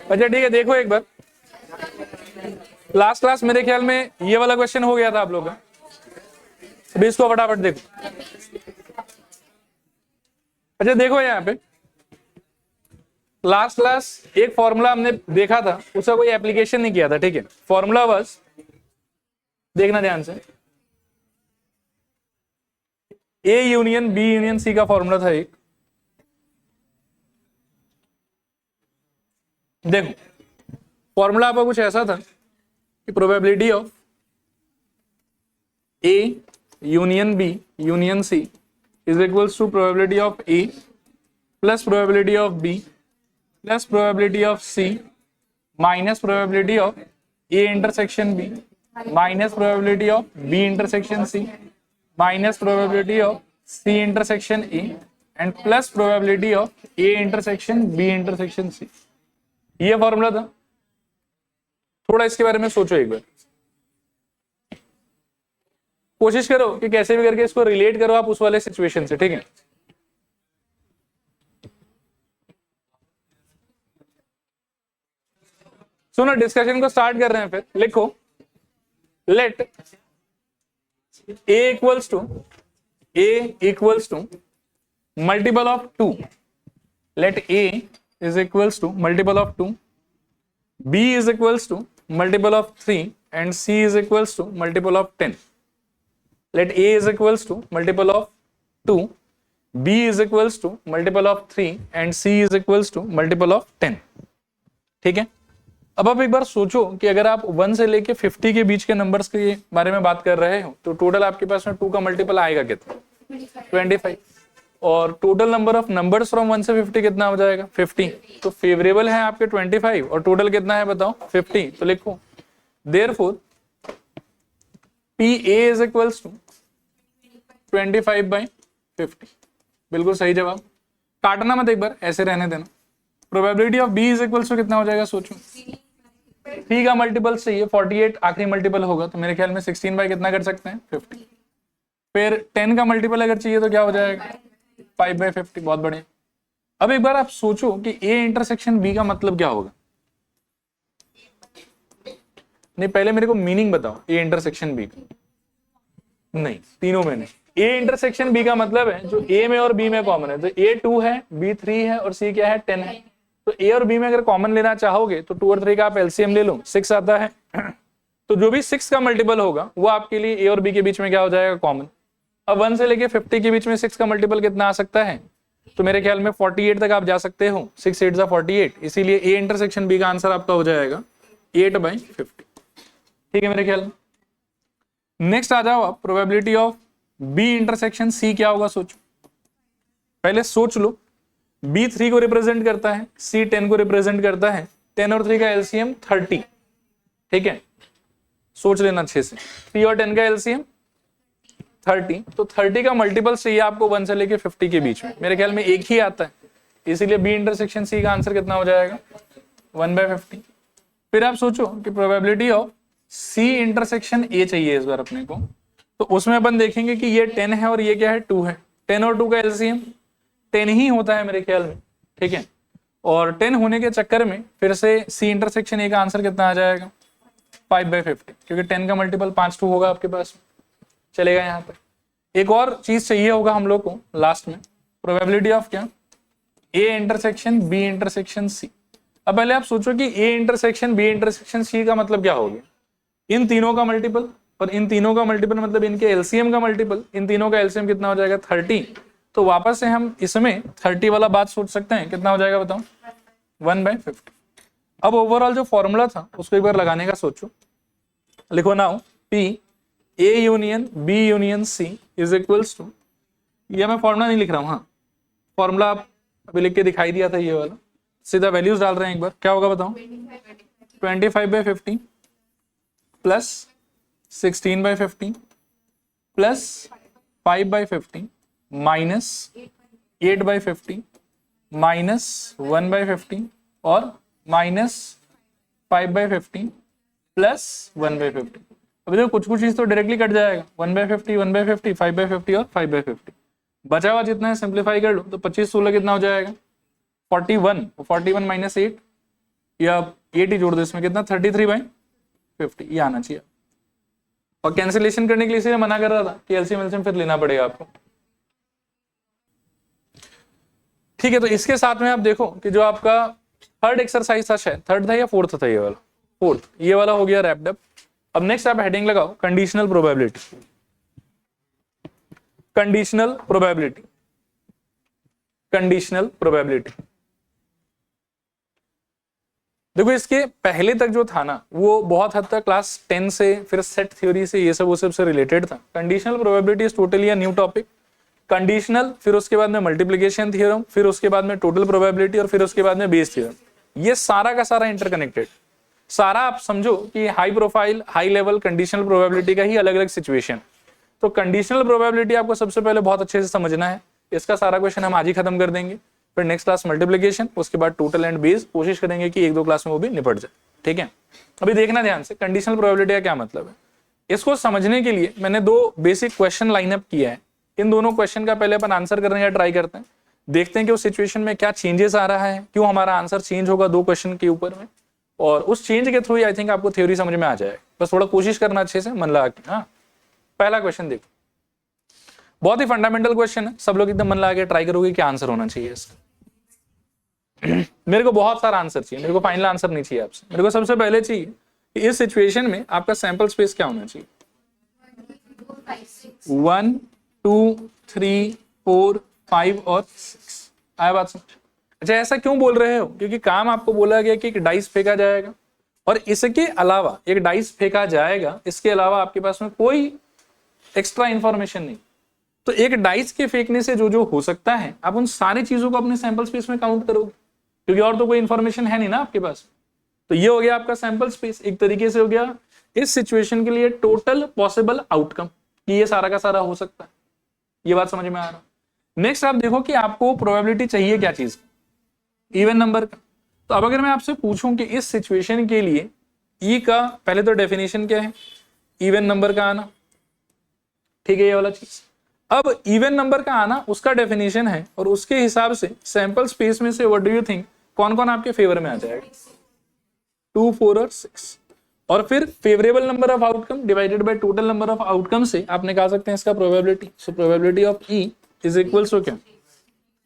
अच्छा ठीक है, देखो एक बार लास्ट क्लास मेरे ख्याल में ये वाला क्वेश्चन हो गया था आप लोग का, अभी इसको फटाफट देखो। अच्छा देखो यहाँ पे लास्ट क्लास एक फॉर्मूला हमने देखा था, उसका कोई एप्लीकेशन नहीं किया था, ठीक है। फॉर्मूला बस देखना ध्यान से, A union B union C का फॉर्मूला था एक। देखो फॉर्मूला आपका कुछ ऐसा था कि probability of A union B union C is equals to probability of A plus probability of B plus probability of C minus probability of A intersection B minus probability of B intersection C minus probability of C intersection A and plus probability of A intersection B intersection C. ये formula था। थोड़ा इसके बारे में सोचो एक बार, कोशिश करो कि कैसे भी करके इसको रिलेट करो आप उस वाले सिचुएशन से, ठीक है। सुनो डिस्कशन को स्टार्ट कर रहे हैं, फिर लिखो let A equals to multiple of 2, let A is equals to multiple of 2, b is equals to multiple of 3 and c is equals to multiple of 10. Let a is equals to multiple of 2, b is equals to multiple of 3 and c is equals to multiple of 10. ठीक है। अब आप एक बार सोचो कि अगर आप 1 से लेके 50 के बीच के नंबर्स के बारे में बात कर रहे हो तो टोटल आपके पास में 2 का मल्टीपल आएगा कितना, 25, और total number of numbers from 1 से 50 कितना हो जाएगा, 50। तो फेवरेबल है आपके 25 और टोटल कितना है बताओ, 50। तो लिखो therefore P A is equals to 25/50। बिल्कुल सही जवाब। काटना मत, एक बार ऐसे रहने देना। Probability of B is equals to कितना हो जाएगा सोचो, 3 का मल्टीपल चाहिए, 48 आखिरी मल्टीपल होगा तो मेरे ख्याल में 16 बाय कितना कर सकते हैं, 50। फिर 10 का मल्टीपल अगर चाहिए तो क्या हो जाएगा, 5/50। बहुत बढ़िया। अब एक बार आप सोचो कि ए इंटरसेक्शन बी का मतलब क्या होगा। नहीं पहले मेरे को मीनिंग बताओ ए इंटरसेक्शन बी का। नहीं तीनों में नहीं। ए इंटरसेक्शन बी का मतलब है जो ए में और बी में कॉमन है, तो ए 2 है, बी 3 है और सी क्या है, 10 है। तो ए और बी में अगर कॉमन लेना चाहोगे तो 2 और 3 का आप एलसीएम ले लो, 6 आता है। तो जो भी 6 का मल्टीपल होगा वो आपके लिए ए और बी के बीच में क्या हो जाएगा, कॉमन। अब 1 से लेके 50 के बीच में 6 का मल्टीपल कितना आ सकता है, तो मेरे ख्याल में 48 तक आप जा सकते हो, 6 8 48। इसीलिए ए इंटरसेक्शन बी का आंसर आपका हो जाएगा 8/50। ठीक है मेरे ख्याल में। नेक्स्ट आ जाओ आप, probability of B intersection C क्या होगा सोचो। पहले सोच लो, बी 3 को रिप्रेजेंट करता है, सी 10 को रिप्रेजेंट करता है, 10 और 3 का एलसीएम 30। ठीक है, सोच लेना अच्छे से। 3 और 10 का एलसीएम 30, तो 30 का मल्टीपल चाहिए आपको 1 से लेके 50 के बीच में। मेरे ख्याल में एक ही आता है, इसीलिए बी इंटरसेक्शन सी का आंसर कितना हो जाएगा, 1/50। फिर आप सोचो कि probability of C intersection A चाहिए इस बार अपने को, तो उसमें अपन देखेंगे कि ये 10 है और ये क्या है, 2 है। 10 और 2 का एलसीएम 10 ही होता है मेरे ख्याल में, ठीक है। और 10 होने के चक्कर में फिर से सी इंटरसेक्शन ए का आंसर कितना आ जाएगा, 5/50, क्योंकि 10 का मल्टीपल 5 2 होगा आपके पास। चलेगा यहाँ पर। एक और चीज चाहिए होगा हम लोग को लास्ट में, प्रोबेबिलिटी ऑफ क्या, A intersection B intersection C. अब पहले आप सोचो कि A intersection B intersection C का मतलब क्या हो गया, इन तीनों का मल्टीपल, और इन तीनों का मल्टीपल मतलब इनके एलसीएम का मल्टीपल। इन तीनों का एलसीएम कितना हो जाएगा, 30। तो वापस से हम इसमें 30 वाला बात सोच सकते हैं, कितना हो जाएगा बताओ, 1/50। अब ओवरऑल जो फॉर्मूला था उसको एक बार लगाने का सोचो। लिखो now P A union B union C is equals to, ये मैं फॉर्मूला नहीं लिख रहा हूँ, हाँ फॉर्मूला आप अभी लिख के दिखाई दिया था ये वाला, सीधा वैल्यूज डाल रहे हैं एक बार। क्या होगा बताओ, 25/50 प्लस 16/50 प्लस 5/50 माइनस 8/50 माइनस 1/50 और माइनस 5/50 प्लस 1/50। अभी देखो कुछ चीज तो डायरेक्टली कट जाएगा, 1/50 1/50 5/50 और 5/50। बचा हुआ जितना है सिंप्लीफाई कर लो, तो 25 16 कितना हो जाएगा, 41। 41 माइनस 8 या 80 जोड़ दो, इसमें कितना 33/50 ये आना चाहिए। और कैंसिलेशन करने के लिए इसीलिए मना कर रहा था कि एलसीएम एलसीएम फिर लेना पड़ेगा आपको। ठीक है, तो इसके साथ में आप देखो कि जो आपका थर्ड एक्सरसाइज था, शायद थर्ड था या फोर्थ था, ये वाला फोर्थ, ये वाला हो गया रैप्ड अप। अब नेक्स्ट आप हेडिंग लगाओ conditional probability. Conditional probability, conditional probability. देखो इसके पहले तक जो था ना वो बहुत हद तक क्लास 10 से फिर सेट थ्योरी से ये सब वो सब से रिलेटेड था। Conditional probability is totally a new topic. Conditional, फिर उसके बाद में मल्टीप्लिकेशन थ्योरम, फिर उसके बाद में टोटल प्रोबेबिलिटी और फिर उसके बाद में बेस थ्योरम। ये सारा का सारा इंटरकनेक्टेड। सारा आप समझो कि high profile high level conditional probability का ही अलग अलग सिचुएशन। तो कंडीशनल प्रोबेबिलिटी आपको सबसे पहले बहुत अच्छे से समझना है। इसका सारा क्वेश्चन हम आज ही खत्म कर देंगे, फिर नेक्स्ट क्लास मल्टीप्लिकेशन, उसके बाद टोटल एंड बेस। कोशिश करेंगे कि 1-2 क्लास में वो भी निपट जाए। ठीक है, अभी देखना ध्यान से कंडीशनल प्रोबेबिलिटी का क्या मतलब है। इसको समझने के लिए मैंने 2 बेसिक क्वेश्चन लाइनअप किया है। इन दोनों क्वेश्चन का पहले अपन आंसर करने का ट्राई करते हैं, देखते हैं कि उस सिचुएशन में क्या चेंजेस आ रहा है, क्यों हमारा आंसर चेंज होगा 2 क्वेश्चन के ऊपर में, और उस चेंज के थ्रू ही आई थिंक आपको थ्योरी समझ में आ जाएगा। बस थोड़ा कोशिश करना अच्छे से मन लगा के। हाँ, पहला क्वेश्चन देखो, बहुत ही फंडामेंटल क्वेश्चन है, सब लोग एकदम मन लगा के ट्राई करोगे क्या आंसर होना चाहिए इसका। मेरे को बहुत सारा आंसर चाहिए, मेरे को फाइनल आंसर नहीं चाहिए आपसे। मेरे को सबसे पहले चाहिए कि इस सिचुएशन में आपका सैंपल स्पेस क्या होना चाहिए। 1 2 3 4 5 और 6। आया बात समझ। अच्छा, ऐसा क्यों बोल रहे हो? क्योंकि काम आपको बोला गया कि एक डाइस फेंका जाएगा और इसके अलावा एक डाइस फेंका जाएगा, इसके अलावा आपके पास में कोई एक्स्ट्रा इंफॉर्मेशन नहीं। तो एक डाइस के फेंकने से जो जो हो सकता है आप उन सारी चीजों को अपने सैंपल स्पेस में काउंट करोगे, क्योंकि और तो कोई इंफॉर्मेशन है नहीं ना आपके पास। तो ये हो गया आपका सैंपल स्पेस, एक तरीके से हो गया इस सिचुएशन के लिए टोटल पॉसिबल आउटकम, कि ये सारा का सारा हो सकता है। ये बात समझ में आ रहा। नेक्स्ट आप देखो कि आपको प्रोबेबिलिटी चाहिए क्या चीज, इवन नंबर का। तो अब अगर मैं आपसे पूछूं कि इस सिचुएशन के लिए ई का पहले तो डेफिनेशन क्या है, इवन नंबर का आना। ठीक है, ये वाला चीज। अब इवन नंबर का आना उसका डेफिनेशन है, और उसके हिसाब से सैंपल स्पेस में से व्हाट डू यू थिंक कौन कौन आपके फेवर में आ जाएगा? 2 4 और 6। और फिर favourable number of outcome divided by total number of outcome से आप निकाल सकते हैं इसका probability. So probability of E is equals to क्या,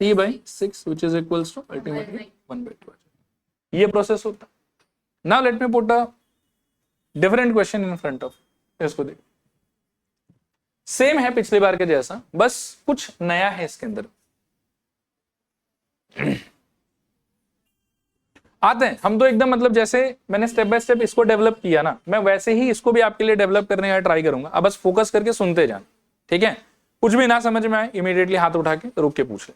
3/6 which is equals to ultimately 1/2। ये प्रोसेस होता है। Now let me put a different question in front of. इसको देखो, सेम है पिछली बार के जैसा, बस कुछ नया है इसके अंदर। आते हैं हम तो एकदम मतलब जैसे मैंने स्टेप बाय स्टेप इसको डेवलप किया ना, मैं वैसे ही इसको भी आपके लिए डेवलप करने का ट्राई करूंगा। अब बस फोकस करके सुनते जाना। ठीक है, कुछ भी ना समझ में आए इमीडिएटली हाथ उठा के रुक के पूछ ले।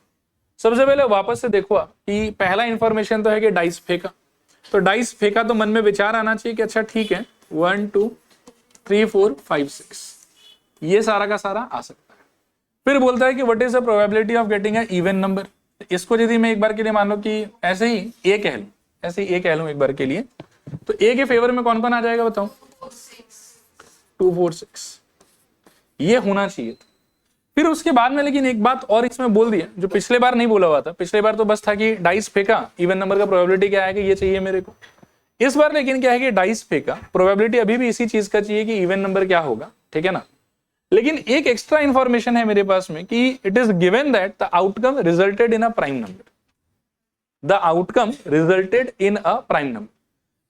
सबसे पहले वापस से देखो कि पहला इंफॉर्मेशन तो है कि डाइस फेंका। तो डाइस फेंका तो मन में विचार आना चाहिए कि अच्छा ठीक है 1 2 3 4 5 6 ये सारा का सारा आ सकता है। फिर बोलता है कि what is the probability of getting a even number. इसको यदि मैं एक बार के लिए मान लो कि ऐसे ही ए कह लूं, ऐसे ही ए कह लूं एक बार के लिए, तो ए के फेवर में कौन कौन आ जाएगा बताओ? 2 4 6 ये होना चाहिए था। फिर उसके बाद में लेकिन एक बात और इसमें बोल दिया जो पिछले बार नहीं बोला हुआ था। पिछले बार तो बस था कि डाइस फेंका, इवन नंबर का प्रोबेबिलिटी क्या है कि ये चाहिए मेरे को। इस बार लेकिन क्या है कि डाइस फेंका, प्रोबेबिलिटी अभी भी इसी चीज का चाहिए कि इवन नंबर क्या होगा। ठीक है ना, लेकिन एक एक्स्ट्रा इंफॉर्मेशन है मेरे पास में कि it is given that the outcome resulted in a prime number. The outcome resulted in a prime number.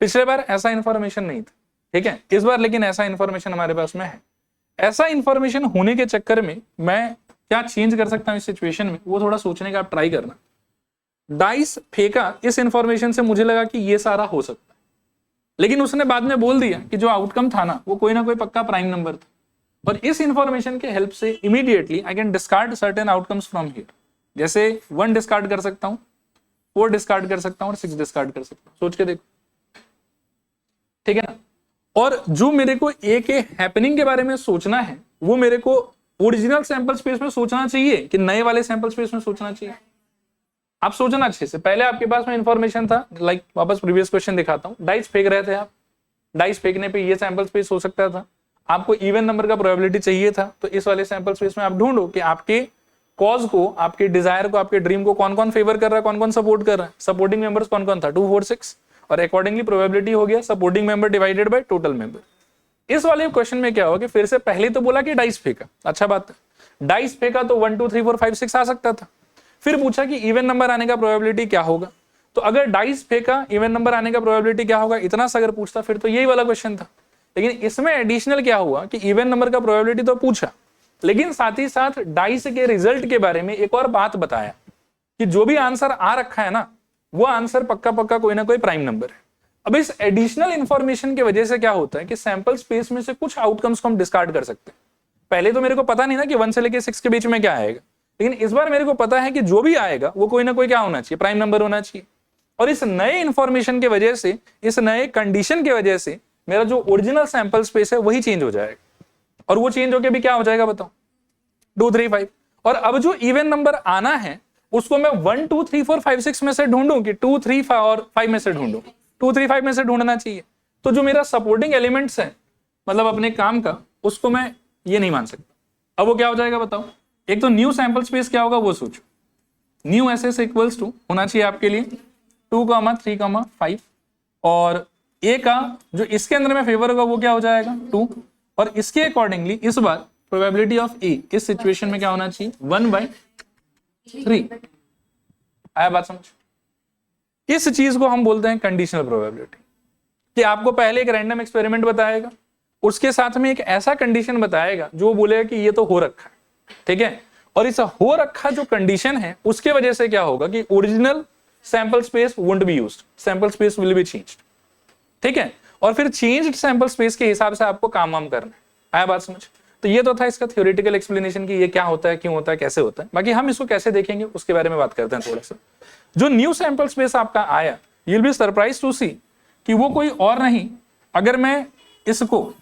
पिछले बार ऐसा इंफॉर्मेशन नहीं था। ठीक है, इस बार लेकिन ऐसा इंफॉर्मेशन हमारे पास में है। ऐसा इंफॉर्मेशन होने के चक्कर में मैं क्या चेंज कर सकता हूं इस सिचुएशन में, वो थोड़ा सोचने का आप ट्राई करना। डाइस फेंका, इस इंफॉर्मेशन से मुझे लगा कि ये सारा हो सकता है, लेकिन उसने बाद में बोल दिया कि जो आउटकम था ना वो कोई ना कोई पक्का प्राइम नंबर था। और इस इंफॉर्मेशन के हेल्प से immediately I can discard certain outcomes from here. जैसे 1 डिस्कार्ड कर सकता हूं, 4 डिस्कार्ड कर सकता हूं और 6 डिस्कार्ड कर सकता हूं। सोच के देखो, ठीक है ना। और जो मेरे को ए के हैपनिंग के बारे में सोचना है वो मेरे को ओरिजिनल सैंपल स्पेस में सोचना चाहिए कि नए वाले सैंपल स्पेस में सोचना चाहिए। आप सोचना अच्छे से। पहले आपके पास में इंफॉर्मेशन था, लाइक वापस प्रीवियस क्वेश्चन दिखाता हूं, डाइस फेंक रहे थे आप, डाइस फेंकने पे ये सैंपल स्पेस हो सकता था, आपको इवन नंबर का प्रोबेबिलिटी चाहिए था। तो इस वाले सैंपल स्पेस में आप ढूंढो कि आपके कॉज को, आपके डिजायर को, आपके ड्रीम को कौन कौन फेवर कर रहा है, कौन कौन सपोर्ट कर रहा है। सपोर्टिंग मेंबर्स कौन कौन था? 2 4 6। और अकॉर्डिंगली प्रोबेबिलिटी हो गया supporting member divided by total member. इस वाले क्वेश्चन में क्या होगा कि फिर से पहले तो बोला कि डाइस फेंका, अच्छा बात है, डाइस फेंका तो 1 2 3 4 5 6 आ सकता था। फिर पूछा कि इवन नंबर आने का प्रोबेबिलिटी क्या होगा, तो अगर डाइस फेंका इवन नंबर आने का प्रोबेबिलिटी क्या होगा, इतना सा अगर पूछता फिर तो यही वाला क्वेश्चन था। लेकिन इसमें एडिशनल क्या हुआ कि इवन नंबर का प्रोबेबिलिटी तो पूछा, लेकिन साथ ही साथ डाइस के रिजल्ट के बारे में एक और बात बताया कि जो भी आंसर आ रखा है ना, वो आंसर पक्का पक्का कोई ना कोई प्राइम नंबर है। अब इस एडिशनल इंफॉर्मेशन की वजह से क्या होता है कि सैंपल स्पेस में से कुछ आउटकम्स को हम डिस्कार्ड कर सकते हैं। पहले तो मेरे को पता नहीं ना कि 1 से लेके 6 के बीच में क्या आएगा, लेकिन इस बार मेरे को पता है कि जो भी आएगा वो कोई ना कोई क्या होना चाहिए, प्राइम नंबर होना चाहिए। और इस नए इंफॉर्मेशन की वजह से, इस नए कंडीशन की वजह से मेरा जो ओरिजिनल सैंपल स्पेस है वही चेंज हो जाएगा, और वो चेंज होकर भी क्या हो जाएगा बताओ, 2 3 5। और अब जो इवन नंबर आना है उसको मैं 1 2 3 4 5 6 में से ढूंढूं कि 2 3 5 और 5 में से ढूंढूं, 2 3 5 में से ढूंढना चाहिए। तो जो मेरा सपोर्टिंग एलिमेंट्स है मतलब अपने काम का, उसको मैं ये नहीं मान सकता। अब वो क्या हो जाएगा बताओ, एक तो न्यू सैंपल स्पेस क्या होगा वो सोचो, न्यू एसएस इक्वल्स टू होना चाहिए आपके लिए 2 3 5, और ए का जो इसके अंदर में फेवर होगा वो क्या हो जाएगा 2, और इसके अकॉर्डिंगली इस बार प्रोबेबिलिटी ऑफ ए इस सिचुएशन में क्या होना चाहिए 1/3। आया बात समझ? इस चीज को हम बोलते हैं कंडीशनल प्रोबेबिलिटी, कि आपको पहले एक रैंडम एक्सपेरिमेंट बताएगा, उसके साथ में एक ऐसा कंडीशन बताएगा जो बोलेगा कि ये तो हो रखा है, ठीक है, और इस हो रखा जो कंडीशन है उसके वजह से क्या होगा कि original sample space won't be used, sample space will be changed, ठीक है, और फिर चेंज्ड सैंपल स्पेस के हिसाब से आपको काम वाम करना है। आया बात समझ? तो ये तो था इसका थ्योरेटिकल एक्सप्लेनेशन कि ये क्या होता है, क्यों होता है, कैसे होता है। बाकी हम इसको कैसे देखेंगे उसके बारे में बात करते हैं थोड़ा सा। जो न्यू सैंपल स्पेस आपका आया, you will be surprise to see कि वो कोई और नहीं, अगर मैं इसको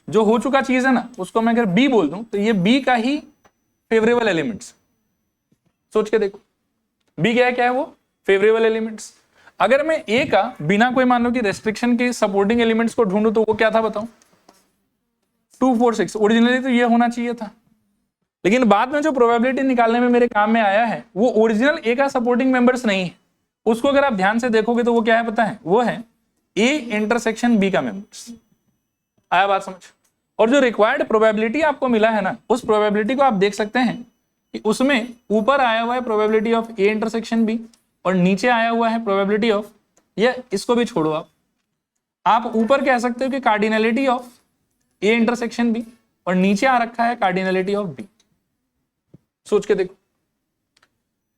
जो हो चुका चीज है ना उसको मैं अगर बी बोल दूं तो ये बी का ही फेवरेबल एलिमेंट्स, सोच के देखो बी क्या है वो फेवरेबल एलिमेंट्स। अगर मैं ए का बिना कोई मान लो कि रेस्ट्रिक्शन के सपोर्टिंग एलिमेंट्स को ढूंढूं तो वो क्या था बताओ 2 4 6, ओरिजिनली तो ये होना चाहिए था, लेकिन बाद में जो प्रोबेबिलिटी निकालने में मेरे काम में आया है वो ओरिजिनल ए का सपोर्टिंग मेंबर्स नहीं है। उसको अगर आप ध्यान से देखोगे तो वो क्या है पता है, वो है ए इंटरसेक्शन बी का मेंबर्स। आया बात समझ? और जो रिक्वायर्ड प्रोबेबिलिटी आपको मिला है ना, उस प्रोबेबिलिटी को आप देख सकते हैं कि उसमें ऊपर आया हुआ है probability of A intersection B, और नीचे आया हुआ है प्रोबेबिलिटी ऑफ, ये इसको भी छोड़ो आप ऊपर कह सकते हो कि cardinality of A intersection B, और नीचे आ रखा है कार्डिनलिटी ऑफ बी। सोच के देखो,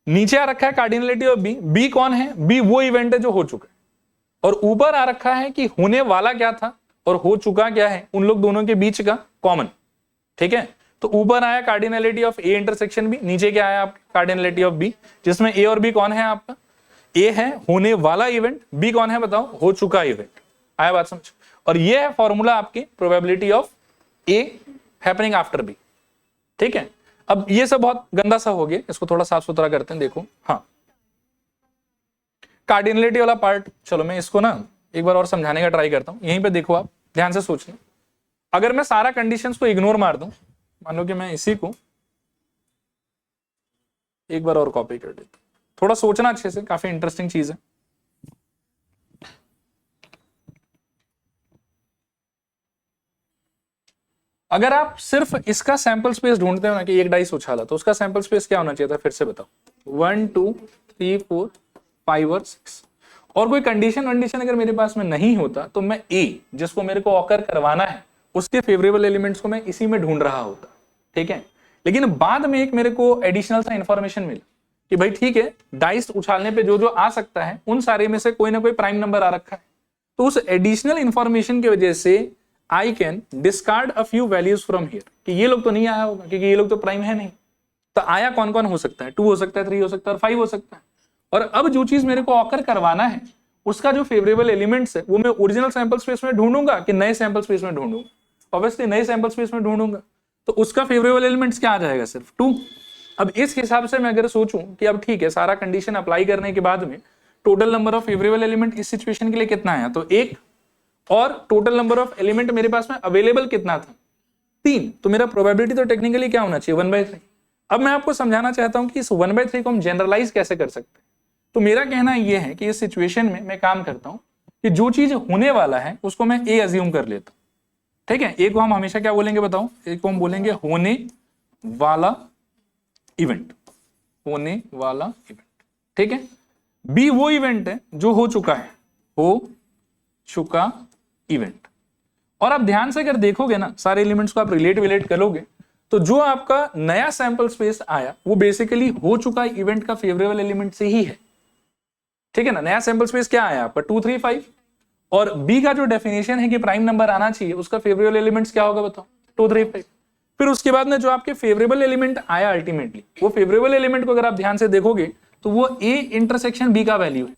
नीचे आ रखा है कार्डिनलिटी ऑफ बी, बी कौन है, बी वो इवेंट है जो हो चुका है, और ऊपर आ रखा है कि होने वाला क्या था और हो चुका क्या है, उन लोग दोनों के बीच का कॉमन, ठीक है। तो ऊपर आया cardinality of A intersection B, नीचे क्या आया आपका कार्डिनलिटी ऑफ बी, जिसमें ए और बी कौन है आपका, ए है होने वाला इवेंट, बी कौन है बताओ हो चुका इवेंट। आया बात समझ? और ये है फॉर्मूला आपकी probability of A happening after B, ठीक है। अब ये सब बहुत गंदा सा हो गया, इसको थोड़ा साफ सुथरा करते हैं। देखो हाँ, कार्डिनलिटी वाला पार्ट चलो मैं इसको ना एक बार और समझाने का ट्राई करता हूं। यहीं पे देखो आप ध्यान से सोचना, अगर मैं सारा कंडीशंस को इग्नोर मार दूं, मान लो कि मैं इसी को एक बार और कॉपी कर देता, थोड़ा सोचना अच्छे से, काफी इंटरेस्टिंग चीज है। अगर आप सिर्फ इसका सैंपल स्पेस ढूंढते हो ना कि एक डाइस उछाला, तो उसका सैंपल स्पेस क्या होना चाहिए था, फिर से बताओ 1 2 3 4 5 और 6, और कोई कंडीशन अगर मेरे पास में नहीं होता तो मैं ए जिसको मेरे को ऑकर करवाना है उसके फेवरेबल एलिमेंट्स को मैं इसी में ढूंढ रहा होता, ठीक है। लेकिन बाद में एक मेरे को एडिशनल सा इंफॉर्मेशन मिला कि भाई ठीक है, डाइस उछालने पे जो जो आ सकता है उन सारे में से कोई ना कोई प्राइम नंबर आ रखा है, तो उस एडिशनल इंफॉर्मेशन की वजह से I can discard a few values from here कि ये लोग तो नहीं आया होगा क्योंकि ये लोग तो प्राइम है नहीं। तो आया कौन कौन हो सकता है, 2 हो सकता है, 3 हो सकता है और 5 हो सकता है। और अब जो चीज मेरे को ऑकर करवाना है उसका जो फेवरेबल एलिमेंट्स है वो मैं ओरिजिनल सैंपल स्पेस में ढूंढूंगा कि नए सैंपल स्पेस में ढूंढूंगा, ऑब्वियसली नए सैंपल स्पेस में ढूंढूंगा, तो उसका फेवरेबल एलिमेंट्स क्या आ जाएगा, सिर्फ 2। अब इस हिसाब से मैं अगर सोचूं कि अब ठीक है, सारा कंडीशन अप्लाई करने के बाद में total number of favourable element इस सिचुएशन के लिए कितना आया, तो 1, और टोटल नंबर ऑफ एलिमेंट मेरे पास में अवेलेबल कितना था, 3, तो मेरा प्रोबेबिलिटी तो टेक्निकली क्या होना चाहिए 1/3। अब मैं आपको समझाना चाहता हूं कि इस 1/3 को हम जनरलाइज कैसे कर सकते हैं। तो मेरा कहना यह है कि इस सिचुएशन में मैं काम करता हूं कि जो चीज होने वाला है उसको मैं ए अज्यूम कर लेता हूं, ठीक है। ए को हम हमेशा क्या बोलेंगे बताओ, ए को हम बोलेंगे होने वाला इवेंट, होने वाला इवेंट, ठीक है। बी वो इवेंट है जो हो चुका है, हो चुका इवेंट। और आप ध्यान से अगर देखोगे ना, सारे एलिमेंट्स को आप रिलेट करोगे, तो जो आपका नया सैंपल स्पेस आया वो बेसिकली हो चुका इवेंट का फेवरेबल एलिमेंट से ही है, ठीक है ना। नया सैंपल स्पेस क्या आया आपका 2 3 5, और बी का जो डेफिनेशन है कि प्राइम नंबर आना चाहिए, उसका फेवरेबल एलिमेंट्स क्या होगा बताओ 2 3 5। फिर उसके बाद में जो आपके फेवरेबल एलिमेंट आया अल्टीमेटली, वो फेवरेबल एलिमेंट को अगर आप ध्यान से देखोगे तो वो ए इंटरसेक्शन बी का वैल्यू है।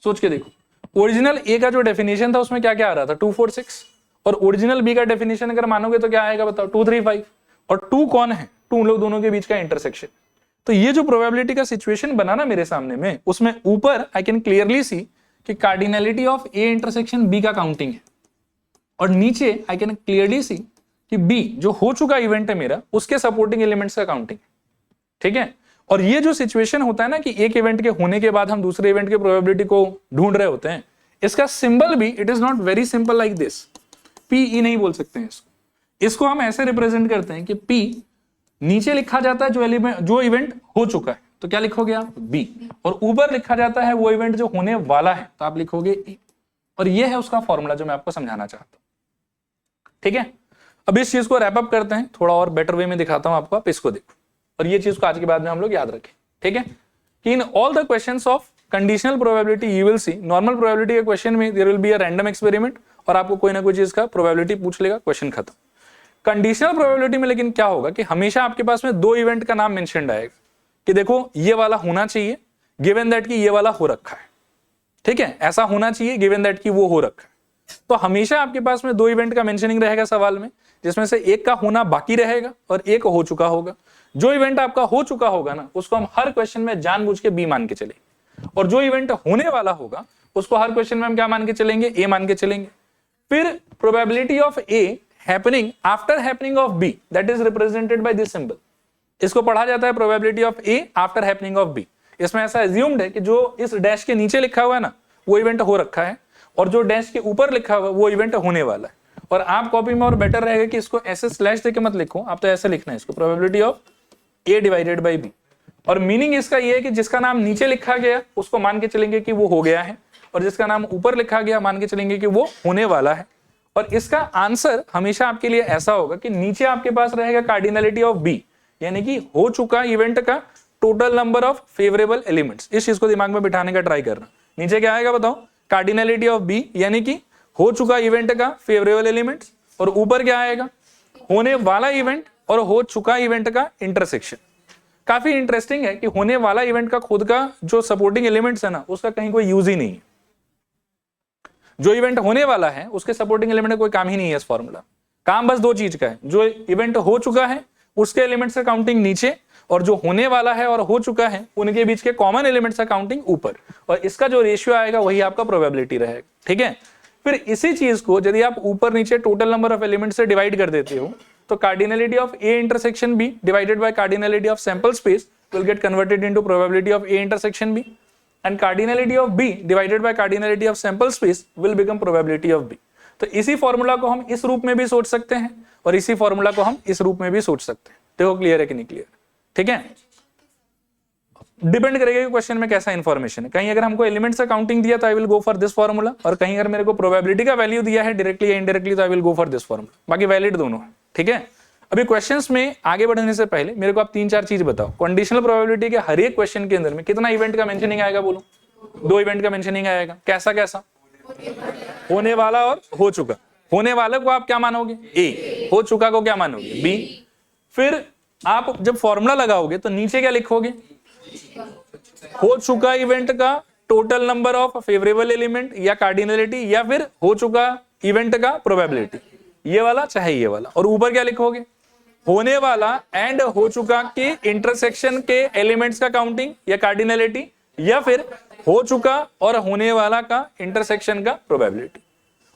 सोच के देखो, ओरिजिनल ए का जो डेफिनेशन था उसमें क्या क्या आ रहा था 2 4 6, और ओरिजिनल बी का डेफिनेशन अगर मानोगे तो क्या आएगा बताओ 2 3 5, और 2 कौन है, 2 उन लोग दोनों के बीच का इंटरसेक्शन। तो ये जो प्रोबेबिलिटी का सिचुएशन बना ना मेरे सामने में, उसमें ऊपर आई कैन क्लियरली सी कि cardinality of A intersection B का काउंटिंग है, और नीचे आई कैन क्लियरली सी कि बी जो हो चुका इवेंट है मेरा उसके सपोर्टिंग एलिमेंट्स का काउंटिंग, ठीक है। और ये जो सिचुएशन होता है ना कि एक इवेंट के होने के बाद हम दूसरे इवेंट के प्रोबेबिलिटी को ढूंढ रहे होते हैं, इसका सिंबल भी it is not very simple like this, P E नहीं बोल सकते हैं इसको हम ऐसे रिप्रेजेंट करते हैं कि पी नीचे लिखा जाता है जो इवेंट हो चुका है, तो क्या लिखोगे आप बी, और ऊपर लिखा जाता है वो इवेंट जो होने वाला है, तो आप लिखोगे ए। और ये है उसका फॉर्मूला जो मैं आपको समझाना चाहता हूं, ठीक है। अब इस चीज को रैप अप करते हैं, थोड़ा और बेटर वे में दिखाता हूं आपको, आप इसको देखो, और ये चीज को आज के बाद में हम लोग याद रखें, ठीक है। कि in all the questions of conditional probability you will see, normal probability के क्वेश्चन में there will be a random experiment, और आपको कोई ना कोई चीज का प्रोबेबिलिटी पूछ लेगा, क्वेश्चन खत्म। कंडीशनल प्रोबेबिलिटी में लेकिन क्या होगा कि हमेशा आपके पास में 2 इवेंट का नाम मेंशन्ड आएगा कि देखो ये वाला होना चाहिए गिवन दैट कि ये वाला हो रखा है, ठीक है, ऐसा होना चाहिए गिवन दैट कि वो हो रखा है। तो हमेशा आपके पास में 2 इवेंट का मेंशनिंग रहेगा सवाल में, जिसमें से एक का होना बाकी रहेगा और एक हो चुका होगा। जो इवेंट आपका हो चुका होगा ना, उसको हम हर क्वेश्चन में जानबूझ के बी मान के चलेंगे, और जो इवेंट होने वाला होगा उसको हर क्वेश्चन में हम क्या मान के चलेंगे, ए मान के चलेंगे। फिर probability of A happening after happening of B, that is represented by this symbol. इसको पढ़ा जाता है probability of A after happening of B. इसमें ऐसा एज्यूम्ड है कि जो इस डैश के नीचे लिखा हुआ है ना, वो इवेंट हो रखा है, और जो डैश के ऊपर लिखा हुआ है वो इवेंट होने वाला है। और आप कॉपी में और बेटर रहेगा कि इसको ऐसे स्लैश देके मत लिखो, आप तो ऐसे लिखना है इसको, probability of A divided by B. और मीनिंग इसका ये है कि जिसका नाम नीचे लिखा गया उसको मान के चलेंगे कि वो हो गया है, और जिसका नाम ऊपर लिखा गया मान के चलेंगे कि वो होने वाला है। और इसका आंसर हमेशा आपके लिए ऐसा होगा कि नीचे आपके पास रहेगा कार्डिनलिटी ऑफ बी, यानी कि हो चुका इवेंट का total number of favourable elements. इस चीज को दिमाग में बिठाने का ट्राई करना। नीचे क्या आएगा बताओ, कार्डिनलिटी ऑफ बी यानी कि हो चुका इवेंट का फेवरेबल एलिमेंट्स, और ऊपर क्या आएगा, होने वाला इवेंट और हो चुका इवेंट का इंटरसेक्शन। काफी इंटरेस्टिंग है कि होने वाला इवेंट का खुद का जो सपोर्टिंग एलिमेंट्स है ना, उसका कहीं कोई यूज ही नहीं है। जो इवेंट होने वाला है उसके सपोर्टिंग एलिमेंट का कोई काम ही नहीं है इस फॉर्मूला। काम बस 2 चीज का है, जो इवेंट हो चुका है उसके एलिमेंट्स का काउंटिंग नीचे, और जो होने वाला है और हो चुका है उनके बीच के कॉमन एलिमेंट्स का काउंटिंग ऊपर, और इसका जो रेशियो आएगा वही आपका प्रोबेबिलिटी रहेगा, ठीक है। फिर इसी चीज को यदि आप ऊपर नीचे टोटल नंबर ऑफ एलिमेंट्स से डिवाइड कर देते हो, तो cardinality of A intersection B divided by cardinality of sample space will get converted into probability of A intersection B, and cardinality of b divided by cardinality of sample space will become probability of b। तो इसी formula को हम इस रूप में भी सोच सकते हैं, और इसी फॉर्मूला को हम इस रूप में भी सोच सकते हैं। देखो क्लियर है कि नहीं क्लियर, ठीक है। डिपेंड करेगा कि क्वेश्चन में कैसा इंफॉर्मेशन है। कहीं अगर हमको एलिमेंट्स का काउंटिंग दिया तो I will go for this formula, और कहीं अगर मेरे को प्रोबेबिलिटी का वैल्यू दिया है डायरेक्टली या इनडायरेक्टली तो I will go for this formula. बाकी वैलिड दोनों है, ठीक है। अभी क्वेश्चंस में आगे बढ़ने से पहले मेरे को आप 3-4 चीज बताओ। कंडीशनल प्रोबेबिलिटी के हर एक क्वेश्चन के अंदर में कितना इवेंट का मेंशनिंग आएगा बोलो? 2 इवेंट का मेंशनिंग आएगा। कैसा कैसा? होने वाला और हो चुका। होने वाले को आप क्या मानोगे? ए। हो चुका को क्या मानोगे? बी। फिर आप जब फॉर्मूला लगाओगे तो नीचे क्या लिखोगे? हो चुका इवेंट का total number of favourable element या कार्डिनलिटी, या फिर हो चुका इवेंट का प्रोबेबिलिटी, ये वाला चाहे ये वाला। और ऊपर क्या लिखोगे? होने वाला एंड हो चुका के इंटरसेक्शन के एलिमेंट्स का काउंटिंग या कार्डिनलिटी, या फिर हो चुका और होने वाला का इंटरसेक्शन का प्रोबेबिलिटी।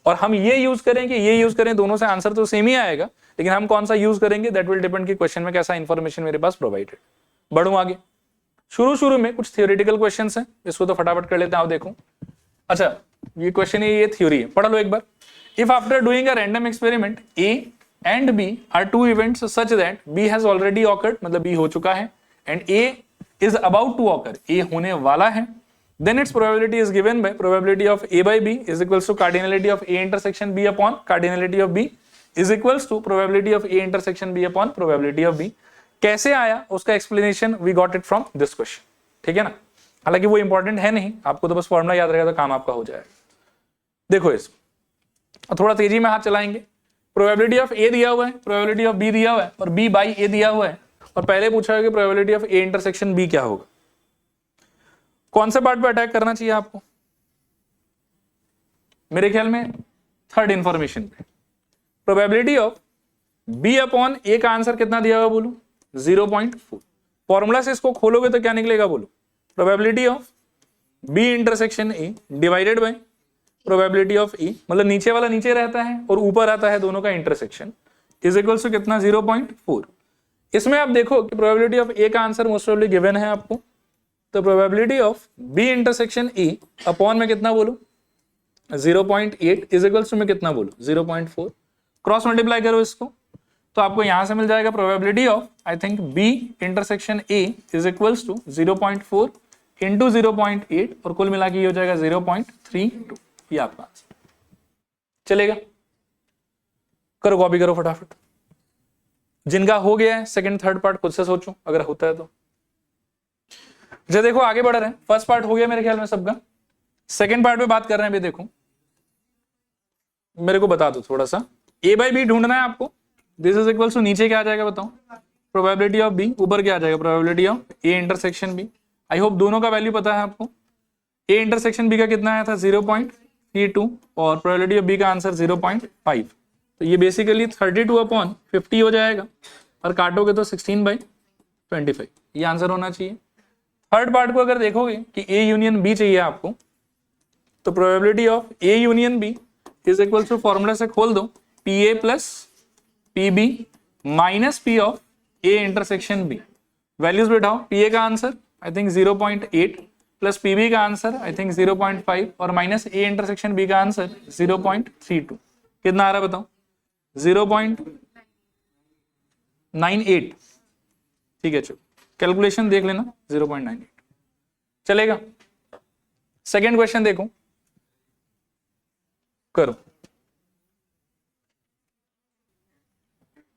और हम ये यूज करें कि ये यूज करें, दोनों से आंसर तो सेम ही आएगा, लेकिन हम कौन सा यूज करेंगे दैट विल डिपेंड कि क्वेश्चन में कैसा इंफॉर्मेशन मेरे पास प्रोवाइडेड। बढ़ूं आगे। शुरू शुरू में कुछ थियोरेटिकल क्वेश्चंस हैं, इसको तो फटाफट कर लेते हैं। आओ देखो, अच्छा ये क्वेश्चन है, ये थ्योरी है, पढ़ लो एक बार। If after doing a random experiment A and B are two events such that B has already occurred, मतलब बी हो चुका है, and A is about to occur, A होने वाला है, then its probability is given by probability of a by b is equals to cardinality of a intersection b upon cardinality of b is equals to probability of a intersection b upon probability of b। कैसे आया उसका explanation we got it from this question, ठीक है ना। हालांकि वो important है नहीं, आपको तो बस फॉर्मूला याद रहेगा तो काम आपका हो जाएगा। देखो इसको थोड़ा तेजी में हाथ चलाएंगे। प्रोबेबिलिटी ऑफ ए दिया हुआ है, प्रोबेबिलिटी ऑफ बी दिया हुआ है और बी बाई ए दिया हुआ है, और पहले पूछा है कि probability of A intersection B क्या होगा। कौन से पार्ट पे अटैक करना चाहिए आपको? मेरे ख्याल में थर्ड इंफॉर्मेशन पे। प्रोबेबिलिटी ऑफ बी अपॉन ए का आंसर कितना दिया हुआ बोलू? 0.4। फॉर्मूला से इसको खोलोगे तो क्या निकलेगा बोलो? Probability of B intersection A divided by probability of A, मतलब नीचे वाला नीचे रहता है और ऊपर आता है दोनों का इंटरसेक्शन, इज इक्वल्स टू कितना? 0.4। इसमें आप देखो कि प्रोबेबिलिटी ऑफ ए का आंसर मोस्ट प्रोबेबली गिवन है आपको, तो probability of B intersection A upon में कितना बोलूं? 0.8 इज इक्वल्स टू में कितना बोलूं? 0.4। क्रॉस मल्टीप्लाई करो इसको तो आपको यहां से मिल जाएगा probability of I think B intersection A is equals to 0.4 into 0.8 और कुल मिला के ये हो जाएगा 0.32। ये आपका आंसर चलेगा। करो कॉपी करो फटाफट। जिनका हो गया है सेकंड थर्ड पार्ट खुद से सोचो अगर होता है तो। जो देखो आगे बढ़ रहे हैं, फर्स्ट पार्ट हो गया मेरे ख्याल में सबका, सेकंड पार्ट पे बात कर रहे हैं। भी देखो मेरे को बता दो थोड़ा सा, ए बाई बी ढूंढना है आपको। दिस इज इक्वल टू नीचे क्या आ जाएगा बताओ? प्रोबेबिलिटी ऑफ बी, ऊपर क्या आ जाएगा? Probability of A intersection B. I hope दोनों का वैल्यू पता है आपको। ए इंटरसेक्शन बी का कितना आया था? 0.32 और प्रोबेबिलिटी ऑफ बी का आंसर 0.5। तो ये बेसिकली 32/50 हो जाएगा और काटोगे तो 16/25। ये आंसर होना चाहिए। थर्ड पार्ट को अगर देखोगे कि ए यूनियन बी चाहिए आपको, तो probability of A union B is equal to formula से खोल दो P A plus P B minus P of A intersection B. Values बैठाओ, पी ए का answer I think 0.8 plus P B का answer I think 0.5 और minus A intersection B का answer 0.32। कितना आ रहा है बताओ? 0.98। ठीक है चलो कैलकुलेशन देख लेना, 0.98 चलेगा। सेकेंड क्वेश्चन देखो, करो।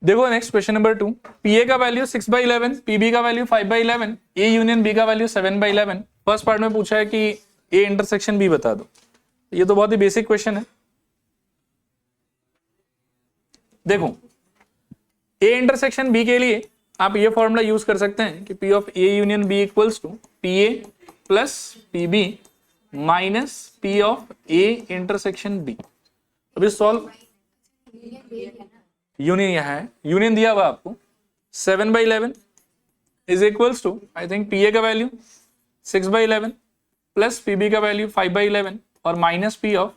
देखो next question number 2। P A का वैल्यू 6/11, पी बी का वैल्यू 5/11, ए यूनियन बी का वैल्यू 7/11। फर्स्ट पार्ट में पूछा है कि ए इंटरसेक्शन बी बता दो। ये तो बहुत ही बेसिक क्वेश्चन है। देखो ए इंटरसेक्शन बी के लिए आप ये फॉर्मूला यूज कर सकते हैं कि P of A union B equals to P A plus P B minus P of A intersection B. अभी सॉल्व, यूनियन यहाँ है, यूनियन दिया हुआ आपको 7/11 is equals to I think P A का वैल्यू 6/11 प्लस पी बी का value 5/11 और minus P of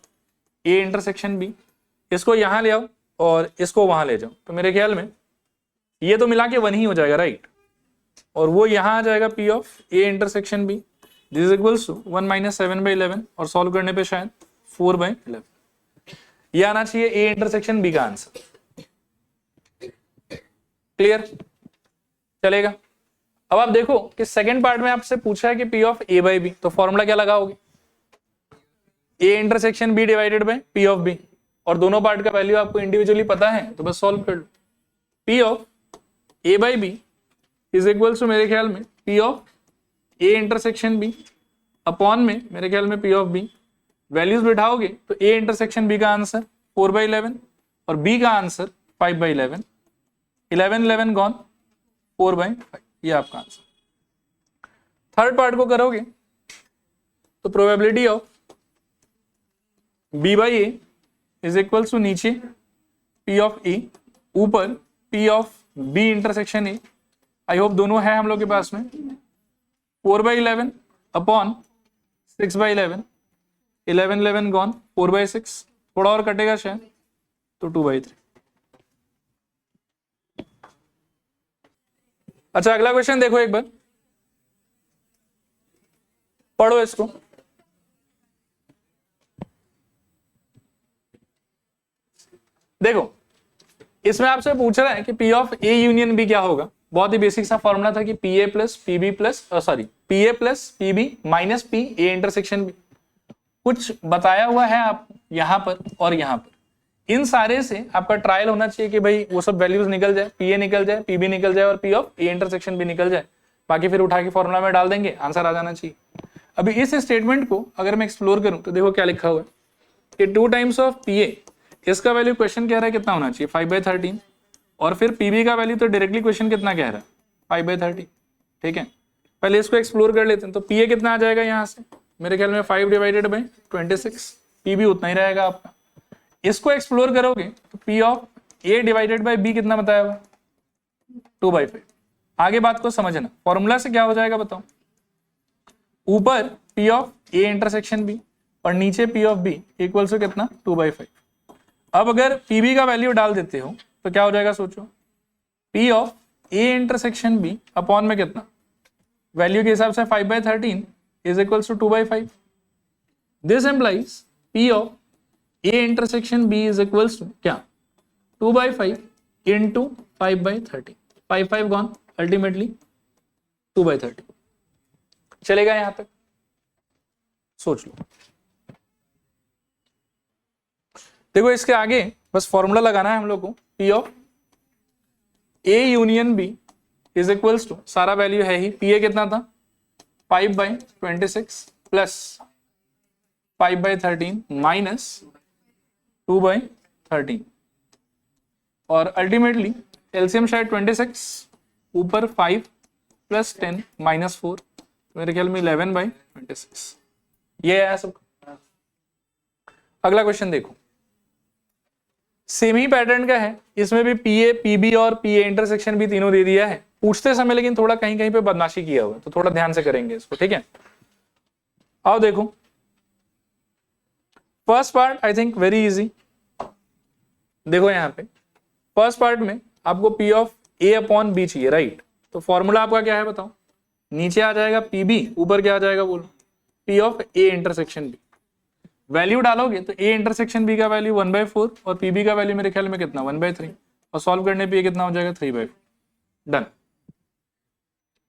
A intersection B. इसको यहां ले आओ और इसको वहां ले जाओ, तो मेरे ख्याल में ये तो मिला के 1 ही हो जाएगा राइट, और वो यहां आ जाएगा P of A intersection B. This is equals to 1 minus 7/11 और सॉल्व करने पे शायद 4/11। ये आना चाहिए ए इंटरसेक्शन बी का आंसर। क्लियर चलेगा। अब आप देखो कि सेकंड पार्ट में आपसे पूछा है कि P of A by B, तो फॉर्मूला क्या लगाओगे? A intersection B divided by P of B, और दोनों पार्ट का वैल्यू आपको इंडिविजुअली पता है तो बस सॉल्व कर लो। P of A by B is equals to मेरे ख्याल में P of A intersection B upon में मेरे ख्याल में पी ऑफ बी। वैल्यूज बिठाओगे तो ए इंटरसेक्शन बी का आंसर 4/11 और बी का आंसर 5/11। 11 गॉन 4/5, ये आपका आंसर। थर्ड पार्ट को करोगे तो probability of B by A is equals to नीचे पी ऑफ ए, ऊपर P of B intersection A. I hope दोनों है हम लोग के पास में। 4/11 अपॉन 6/11, 11 गॉन 4/6, थोड़ा और कटेगा शायद तो 2/3। अच्छा अगला क्वेश्चन देखो एक बार। पढ़ो इसको। देखो इसमें आपसे पूछ रहा है कि P of A union B क्या होगा। बहुत ही बेसिक सा फॉर्मूला था कि P A plus PB plus sorry P A plus PB minus P A intersection B. कुछ बताया हुआ है आप यहां पर और यहां पर, इन सारे से आपका ट्रायल होना चाहिए कि भाई वो सब वैल्यूज निकल जाए, पी ए निकल जाए, पीबी निकल जाए और पी ऑफ ए इंटरसेक्शन भी निकल जाए। बाकी फिर उठा के फॉर्मूला में डाल देंगे, आंसर आ जाना चाहिए। अभी इस स्टेटमेंट को अगर मैं एक्सप्लोर करूं तो देखो क्या लिखा हुआ है कि 2 टाइम्स ऑफ पी ए, इसका वैल्यू क्वेश्चन कह रहा है कितना होना चाहिए 5/13, और फिर पीबी का वैल्यू तो डायरेक्टली क्वेश्चन कितना कह रहा है 5/30। ठीक है, पहले इसको एक्सप्लोर कर लेते हैं। तो पी ए कितना आ जाएगा यहाँ से, मेरे ख्याल में 5/26, पीबी उतना ही रहेगा आपका। इसको एक्सप्लोर करोगे तो P of A divided by B कितना बताया हुआ 2/5। आगे बात को समझना, फॉर्मूला से क्या हो जाएगा बताओ, ऊपर P of A intersection B और नीचे P of B equal to कितना 2/5। अब अगर पीबी का वैल्यू डाल देते हो तो क्या हो जाएगा सोचो, P of A intersection B upon में कितना, वैल्यू के हिसाब से 5/13 is equals to 2/5। This implies P of A intersection B is equals to क्या 2/5 इंटू 5/13, 5 गॉन अल्टीमेटली 2/30। चलेगा यहां तक, सोच लो। देखो इसके आगे बस फॉर्मूला लगाना है हम लोग को, P of A union B is equals to, सारा वैल्यू है ही, पी ए कितना था 5/26 प्लस 5/13 माइनस 2/13, और अल्टीमेटली एलसीएम शायद 26 ऊपर 5 प्लस 10 माइनस 4, मेरे ख्याल में 11/26 ये है सब। अगला क्वेश्चन देखो, सेम ही पैटर्न का है, इसमें भी पी ए पीबी और पी ए इंटरसेक्शन भी तीनों दे दिया है पूछते समय, लेकिन थोड़ा कहीं कहीं पे बदमाशी किया हुआ है, तो थोड़ा ध्यान से करेंगे इसको। ठीक है, आओ देखो first part I think very easy. देखो यहाँ पे फर्स्ट पार्ट में आपको P of A upon B चाहिए, राइट। तो फॉर्मूला आपका क्या है बताओ, नीचे आ जाएगा पीबी, ऊपर क्या आ जाएगा बोलो P of A intersection B. Value डालोगे तो ए इंटरसेक्शन बी का वैल्यू 1/4 और पीबी का वैल्यू मेरे ख्याल में कितना 1/3, और सॉल्व करने पे कितना हो जाएगा 3/4। डन,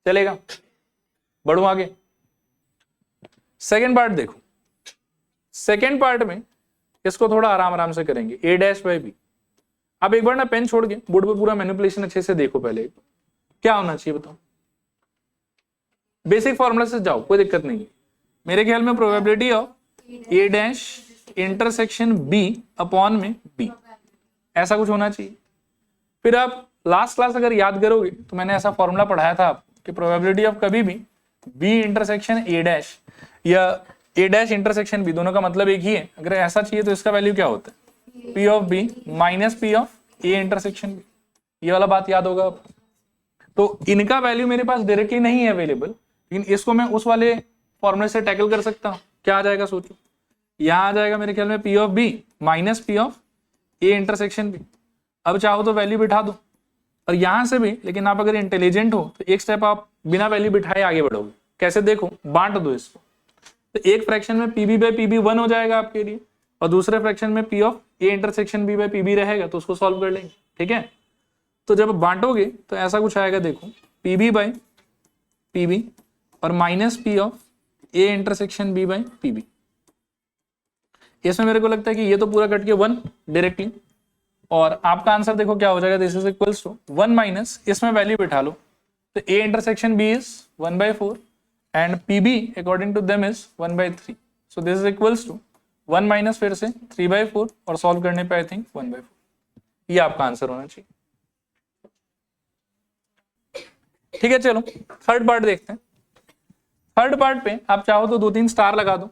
चलेगा। बढ़ो आगे, सेकेंड पार्ट देखो। सेकेंड पार्ट में इसको थोड़ा आराम आराम से करेंगे, ए डैश बाई बी। अब एक बार ना पेन छोड़ के बोर्ड पे पूरा मैनिपुलेशन अच्छे से देखो पहले, क्या होना चाहिए बताओ। बेसिक फॉर्मूला से जाओ, कोई दिक्कत नहीं है। मेरे ख्याल में probability of A dash intersection B upon में बी, ऐसा कुछ होना चाहिए। फिर आप लास्ट क्लास अगर याद करोगे तो मैंने ऐसा फॉर्मूला पढ़ाया था आपको कि प्रोबेबिलिटी ऑफ कभी भी बी इंटरसेक्शन ए डैश या ए डैश इंटरसेक्शन बी, दोनों का मतलब एक ही है। अगर ऐसा चाहिए तो इसका वैल्यू क्या होता है P of B minus P of A intersection B, ये वाला बात याद होगा। तो इनका वैल्यू मेरे पास डायरेक्टली नहीं है अवेलेबल, लेकिन इसको मैं उस वाले फॉर्मूले से टैकल कर सकता हूं। क्या आ जाएगा सोचो, यहां आ जाएगा मेरे ख्याल में P of B minus P of A intersection B. अब चाहो तो वैल्यू बिठा दो और यहां से भी, लेकिन आप अगर इंटेलिजेंट हो तो एक स्टेप आप बिना वैल्यू बिठाए आगे बढ़ोगे। कैसे देखो, बांट दो इसको, तो एक फ्रैक्शन में पीबी बाई पीबी 1 हो जाएगा आपके लिए, और दूसरे फ्रैक्शन में P of A intersection B by PB रहेगा, तो उसको सॉल्व कर लेंगे। ठीक है, तो जब बांटोगे तो ऐसा कुछ आएगा, देखो पीबी बाई पीबी और minus P of A intersection B by PB. इसमें मेरे को लगता है कि ये तो पूरा कट के 1 डायरेक्टली, और आपका आंसर देखो क्या हो जाएगा, this is equals to 1 minus, इसमें वैल्यू बिठा लो तो A intersection B is 1/4 and PB according to them is 1/3। So this is equals to 1 minus फिर से 3/4 और सॉल्व करने पे आई थिंक 1/4, ये आपका आंसर होना चाहिए। ठीक है, चलो थर्ड पार्ट देखते हैं। थर्ड पार्ट पे आप चाहो तो 2-3 स्टार लगा दो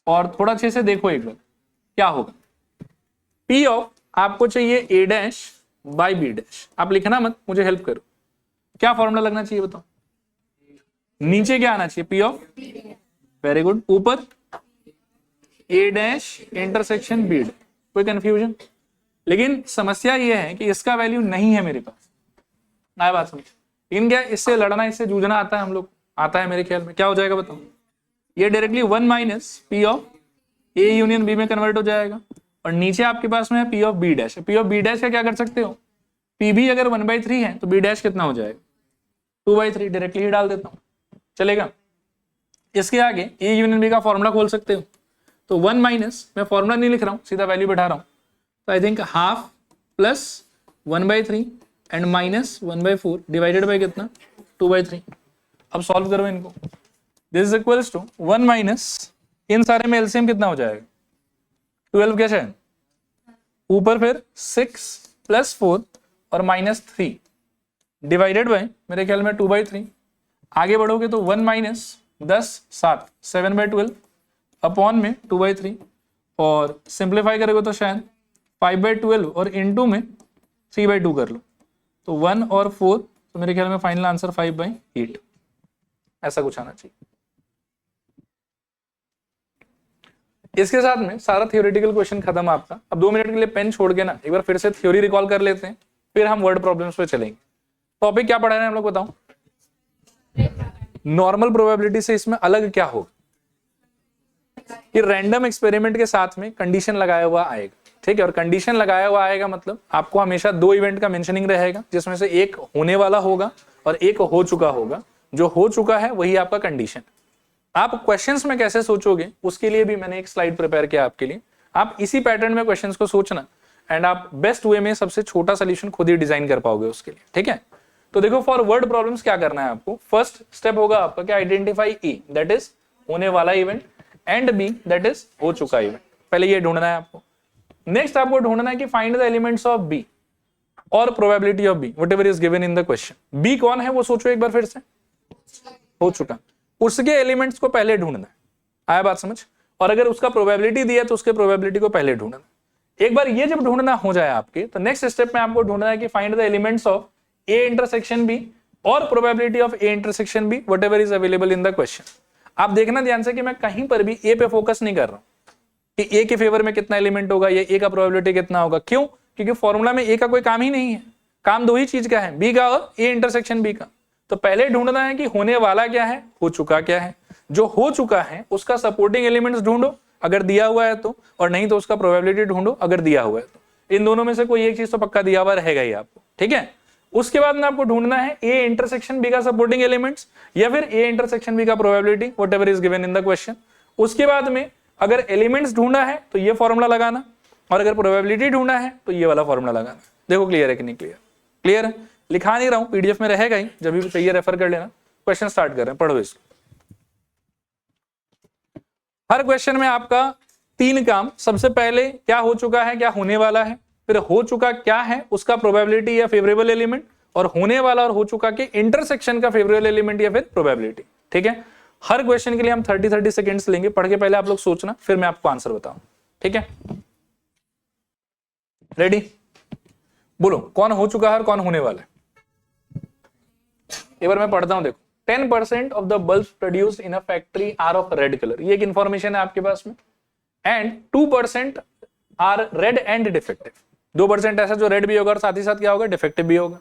और थोड़ा अच्छे से देखो एक बार क्या होगा। पी ऑफ आपको चाहिए ए डैश बाई बी डैश, आप लिखना मत, मुझे हेल्प करो। क्या फॉर्मूला लगना चाहिए बताओ, नीचे क्या आना चाहिए पी ऑफ, वेरी गुड, ऊपर ए डैश इंटरसेक्शन बी डैश। कोई कंफ्यूजन? लेकिन समस्या यह है कि इसका वैल्यू नहीं है मेरे पास, आया बात समझ। लेकिन क्या इससे लड़ना, इससे जूझना आता है हम लोग, आता है मेरे ख्याल में, क्या हो जाएगा बताओ, ये directly 1 minus P of A union B में कन्वर्ट हो जाएगा, और नीचे आपके पास में है P of B dash. P of B dash का क्या कर सकते हो, पी भी अगर 1/3 है तो बी डैश कितना हो जाएगा 2/3, डायरेक्टली ही डाल देता हूं, चलेगा। इसके आगे ए यूनियन बी का फॉर्मूला खोल सकते हो, तो 1 माइनस, मैं फॉर्मूला नहीं लिख रहा हूं, सीधा वैल्यू बैठा रहा हूं, तो I think half plus 1/3 and minus 1/4 divided by कितना 2/3। अब सॉल्व करो इनको, this is equals to 1 minus, इन सारे में एलसीएम कितना हो जाएगा 12 कैसे है ऊपर, फिर 6 प्लस 4 और माइनस 3 डिवाइडेड बाई मेरे ख्याल में 2/3। आगे बढ़ोगे तो 1 माइनस 10 7 7/12 अपॉन में 2/3, और सिंप्लीफाई करोगे तो शायद 5/12 और इनटू में 3/2 कर लो, तो 1 और 4, तो मेरे ख्याल में फाइनल आंसर 5/8 ऐसा कुछ आना चाहिए। इसके साथ में सारा थियोरेटिकल क्वेश्चन खत्म आपका। अब 2 मिनट के लिए पेन छोड़ के ना एक बार फिर से थ्योरी रिकॉल कर लेते हैं, फिर हम वर्ड प्रॉब्लम्स पे चलेंगे। टॉपिक क्या पढ़ा रहे हैं हम लोग बताओ, नॉर्मल प्रोबेबिलिटी से इसमें अलग क्या होगा कि रैंडम एक्सपेरिमेंट के साथ में कंडीशन लगाया हुआ आएगा, ठीक है। और कंडीशन लगाया हुआ आएगा मतलब आपको हमेशा 2 इवेंट का मेंशनिंग रहेगा, जिसमें से एक होने वाला होगा और एक हो चुका होगा। जो हो चुका है वही आपका कंडीशन। आप क्वेश्चंस में कैसे सोचोगे उसके लिए भी मैंने एक स्लाइड प्रिपेयर किया आपके लिए। आप इसी पैटर्न में क्वेश्चंस को सोचना एंड आप बेस्ट वे में सबसे छोटा सोल्यूशन खुद ही डिजाइन कर पाओगे उसके लिए, ठीक है। तो देखो फॉर वर्ड प्रॉब्लम्स क्या करना है आपको, फर्स्ट स्टेप होगा आपका क्या, आइडेंटिफाई ई दैट इज होने वाला event and B that is हो चुका इवेंट। पहले ये ढूंढना है आपको। नेक्स्ट आपको ढूंढना है कि find the elements of B और probability of B whatever is given in the question. B कौन है वो सोचो एक बार फिर से, हो चुका, उसके एलिमेंट्स को पहले ढूंढना है, आया बात समझ। और अगर उसका प्रोबेबिलिटी दिया तो उसके प्रोबेबिलिटी को पहले ढूंढना। एक बार ये जब ढूंढना हो जाए आपके, तो नेक्स्ट स्टेप में आपको ढूंढना है कि find the elements of A intersection B और probability of A intersection B whatever is available in the question. आप देखना ध्यान से कि मैं कहीं पर भी ए पे फोकस नहीं कर रहा हूं कि ए के फेवर में कितना एलिमेंट होगा या ए का प्रोबेबिलिटी कितना होगा। क्यों? क्योंकि फॉर्मूला में ए का कोई काम ही नहीं है, काम 2 ही चीज का है, बी का और ए इंटरसेक्शन बी का। तो पहले ढूंढना है कि होने वाला क्या है, हो चुका क्या है। जो हो चुका है उसका सपोर्टिंग एलिमेंट्स ढूंढो अगर दिया हुआ है तो, और नहीं तो उसका प्रोबेबिलिटी ढूंढो अगर दिया हुआ है तो। इन दोनों में से कोई एक चीज तो पक्का दिया हुआ रहेगा ही आपको, ठीक है। उसके बाद में आपको ढूंढना है ए इंटरसेक्शन बी का सपोर्टिंग एलिमेंट्स या फिर ए इंटरसेक्शन बी का probability whatever is given in the question. उसके बाद में अगर एलिमेंट्स ढूंढना है तो ये फॉर्मूला लगाना, और अगर प्रोबेबिलिटी ढूंढना है तो ये वाला फॉर्मूला लगाना। देखो क्लियर है कि नहीं क्लियर? क्लियर है, लिखा नहीं रहा हूं, पीडीएफ में रहेगा ही, जब भी चाहिए रेफर कर लेना। क्वेश्चन स्टार्ट कर रहे हैं, पढ़ो इसको। हर क्वेश्चन में आपका 3 काम, सबसे पहले क्या हो चुका है, क्या होने वाला है, फिर हो चुका क्या है उसका प्रोबेबिलिटी या फेवरेबल एलिमेंट, और होने वाला और हो चुका के इंटरसेक्शन का फेवरेबल एलिमेंट या फिर प्रोबेबिलिटी, ठीक है। हर क्वेश्चन के लिए हम 30 सेकेंड्स लेंगे, पढ़ के पहले आप लोग सोचना, फिर मैं आपको आंसर बताऊं, ठीक है। रेडी? बोलो कौन हो चुका है और कौन होने वाला है। एक बार मैं पढ़ता हूं, देखो 10% of the bulb produced in a factory are of red colour, ये एक इंफॉर्मेशन है आपके पास में, and 2% are red and defective. 2% ऐसा जो रेड भी होगा और साथ ही साथ क्या होगा, डिफेक्टिव भी होगा।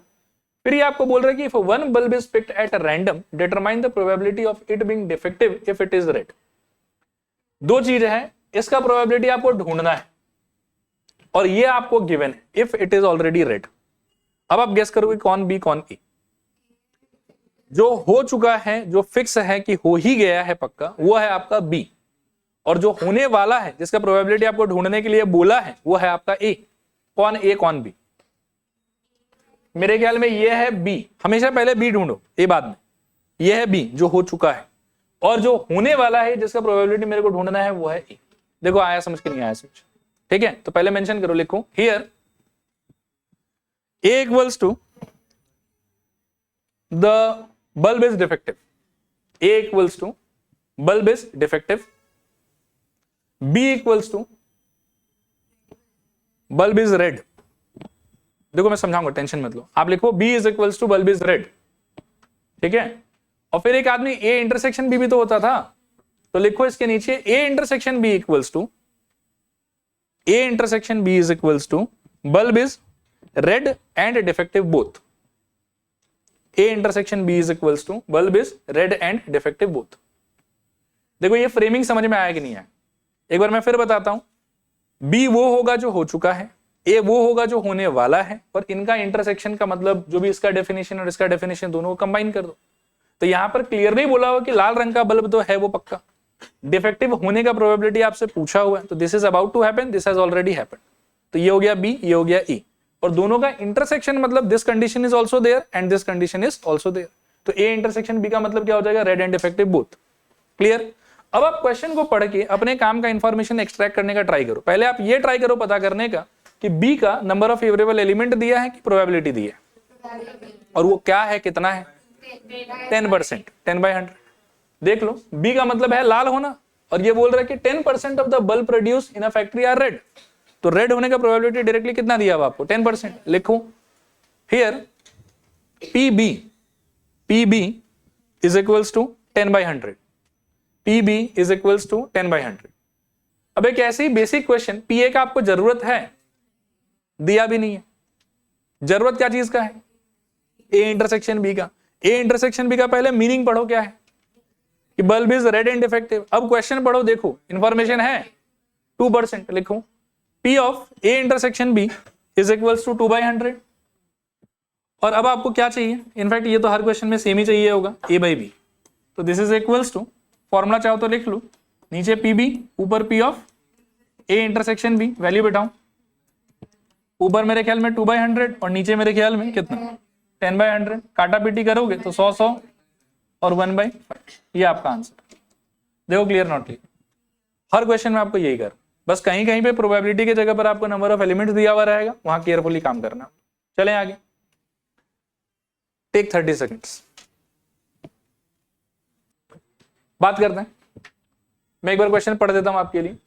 फिर ये आपको बोल रहा है कि if one bulb is picked at random determine the probability of it being defective if it is red. 2 चीज है, इसका प्रोबेबिलिटी आपको ढूंढना है और ये आपको गिवन है if it is already red. अब आप गेस करोगे कौन बी कौन ए। जो हो चुका है, जो फिक्स है कि हो ही गया है पक्का, वो है आपका बी, और जो होने वाला है जिसका प्रोबेबिलिटी आपको ढूंढने के लिए बोला है वो है आपका ए। कौन ए कौन बी? मेरे ख्याल में ये है बी, हमेशा पहले बी ढूंढो, ए बाद में। ये है बी जो हो चुका है, और जो होने वाला है जिसका प्रोबेबिलिटी मेरे को ढूंढना है वो है ए। देखो आया समझ के नहीं आया समझ, ठीक है। तो पहले मेंशन करो, लिखो here A equals to the bulb is defective, A equals to bulb is defective, B equals to bulb is red। देखो मैं समझाऊंगा, टेंशन मत लो, आप लिखो B is equals to bulb is red, ठीक है। और फिर एक आदमी A इंटरसेक्शन B भी तो होता था, तो लिखो इसके नीचे A intersection B equals to A intersection B is equals to bulb is red and defective both। A intersection B is equals to bulb is red and defective both. देखो ये फ्रेमिंग समझ में आया कि नहीं आया? एक बार मैं फिर बताता हूं, B वो होगा जो हो चुका है, A वो होगा जो होने वाला है, और इनका इंटरसेक्शन का मतलब जो भी इसका डेफिनेशन और इसका डेफिनेशन दोनों को कंबाइन कर दो। तो यहां पर क्लियरली बोला हुआ कि लाल रंग का बल्ब तो है वो पक्का, डिफेक्टिव होने का प्रोबेबिलिटी आपसे पूछा हुआ है, तो this is about to happen, this has already happened. तो ये हो गया B, ये हो गया E, और दोनों का इंटरसेक्शन मतलब this condition is also there and this condition is also there. तो A इंटरसेक्शन B का मतलब क्या हो जाएगा? Red and defective both. Clear? अब आप क्वेश्चन को पढ़ के अपने काम का इंफॉर्मेशन एक्सट्रैक्ट करने का ट्राई करो। पहले आप ये ट्राई करो पता करने का कि B का नंबर ऑफ फेवरेबल एलिमेंट दिया है कि प्रोबेबिलिटी दी है, और वो क्या है, कितना है? 10%, 10/100। देख लो, B का मतलब है लाल होना, और ये बोल रहा है कि 10% of the bulb produce in a factory are red. तो रेड होने का प्रोबेबिलिटी डायरेक्टली कितना दिया हुआ आपको? 10%। लिखो here PB is equals to 10/100। PB is equals to 10/100। अब एक ऐसी बेसिक क्वेश्चन, PA का आपको जरूरत है? दिया भी नहीं है। जरूरत क्या चीज का है? A इंटरसेक्शन B का। A इंटरसेक्शन B का पहले मीनिंग पढ़ो क्या है कि bulb is red and defective. अब क्वेश्चन पढ़ो, देखो इंफॉर्मेशन है 2%। लिखो P of A intersection B is equals to 2/100। और अब आपको क्या चाहिए? इनफैक्ट ये तो हर क्वेश्चन में सेम ही चाहिए होगा, A/B। तो this is equals to, formula चाहो तो लिख लो, नीचे PB, ऊपर P of A intersection B, value बिठाओ। ऊपर मेरे ख्याल में 2/100 और नीचे मेरे ख्याल में कितना? 10/100। काटा पीटी करोगे तो 100 और 1/5। ये आपका आंसर। देखो clear not clear? Her question में आपको यही कर, बस कहीं कहीं पे प्रोबेबिलिटी की जगह पर आपको नंबर ऑफ एलिमेंट्स दिया हुआ रहेगा, वहां केयरफुली काम करना। चलें आगे, टेक 30 सेकेंड्स। बात करते हैं, मैं एक बार क्वेश्चन पढ़ देता हूं आपके लिए।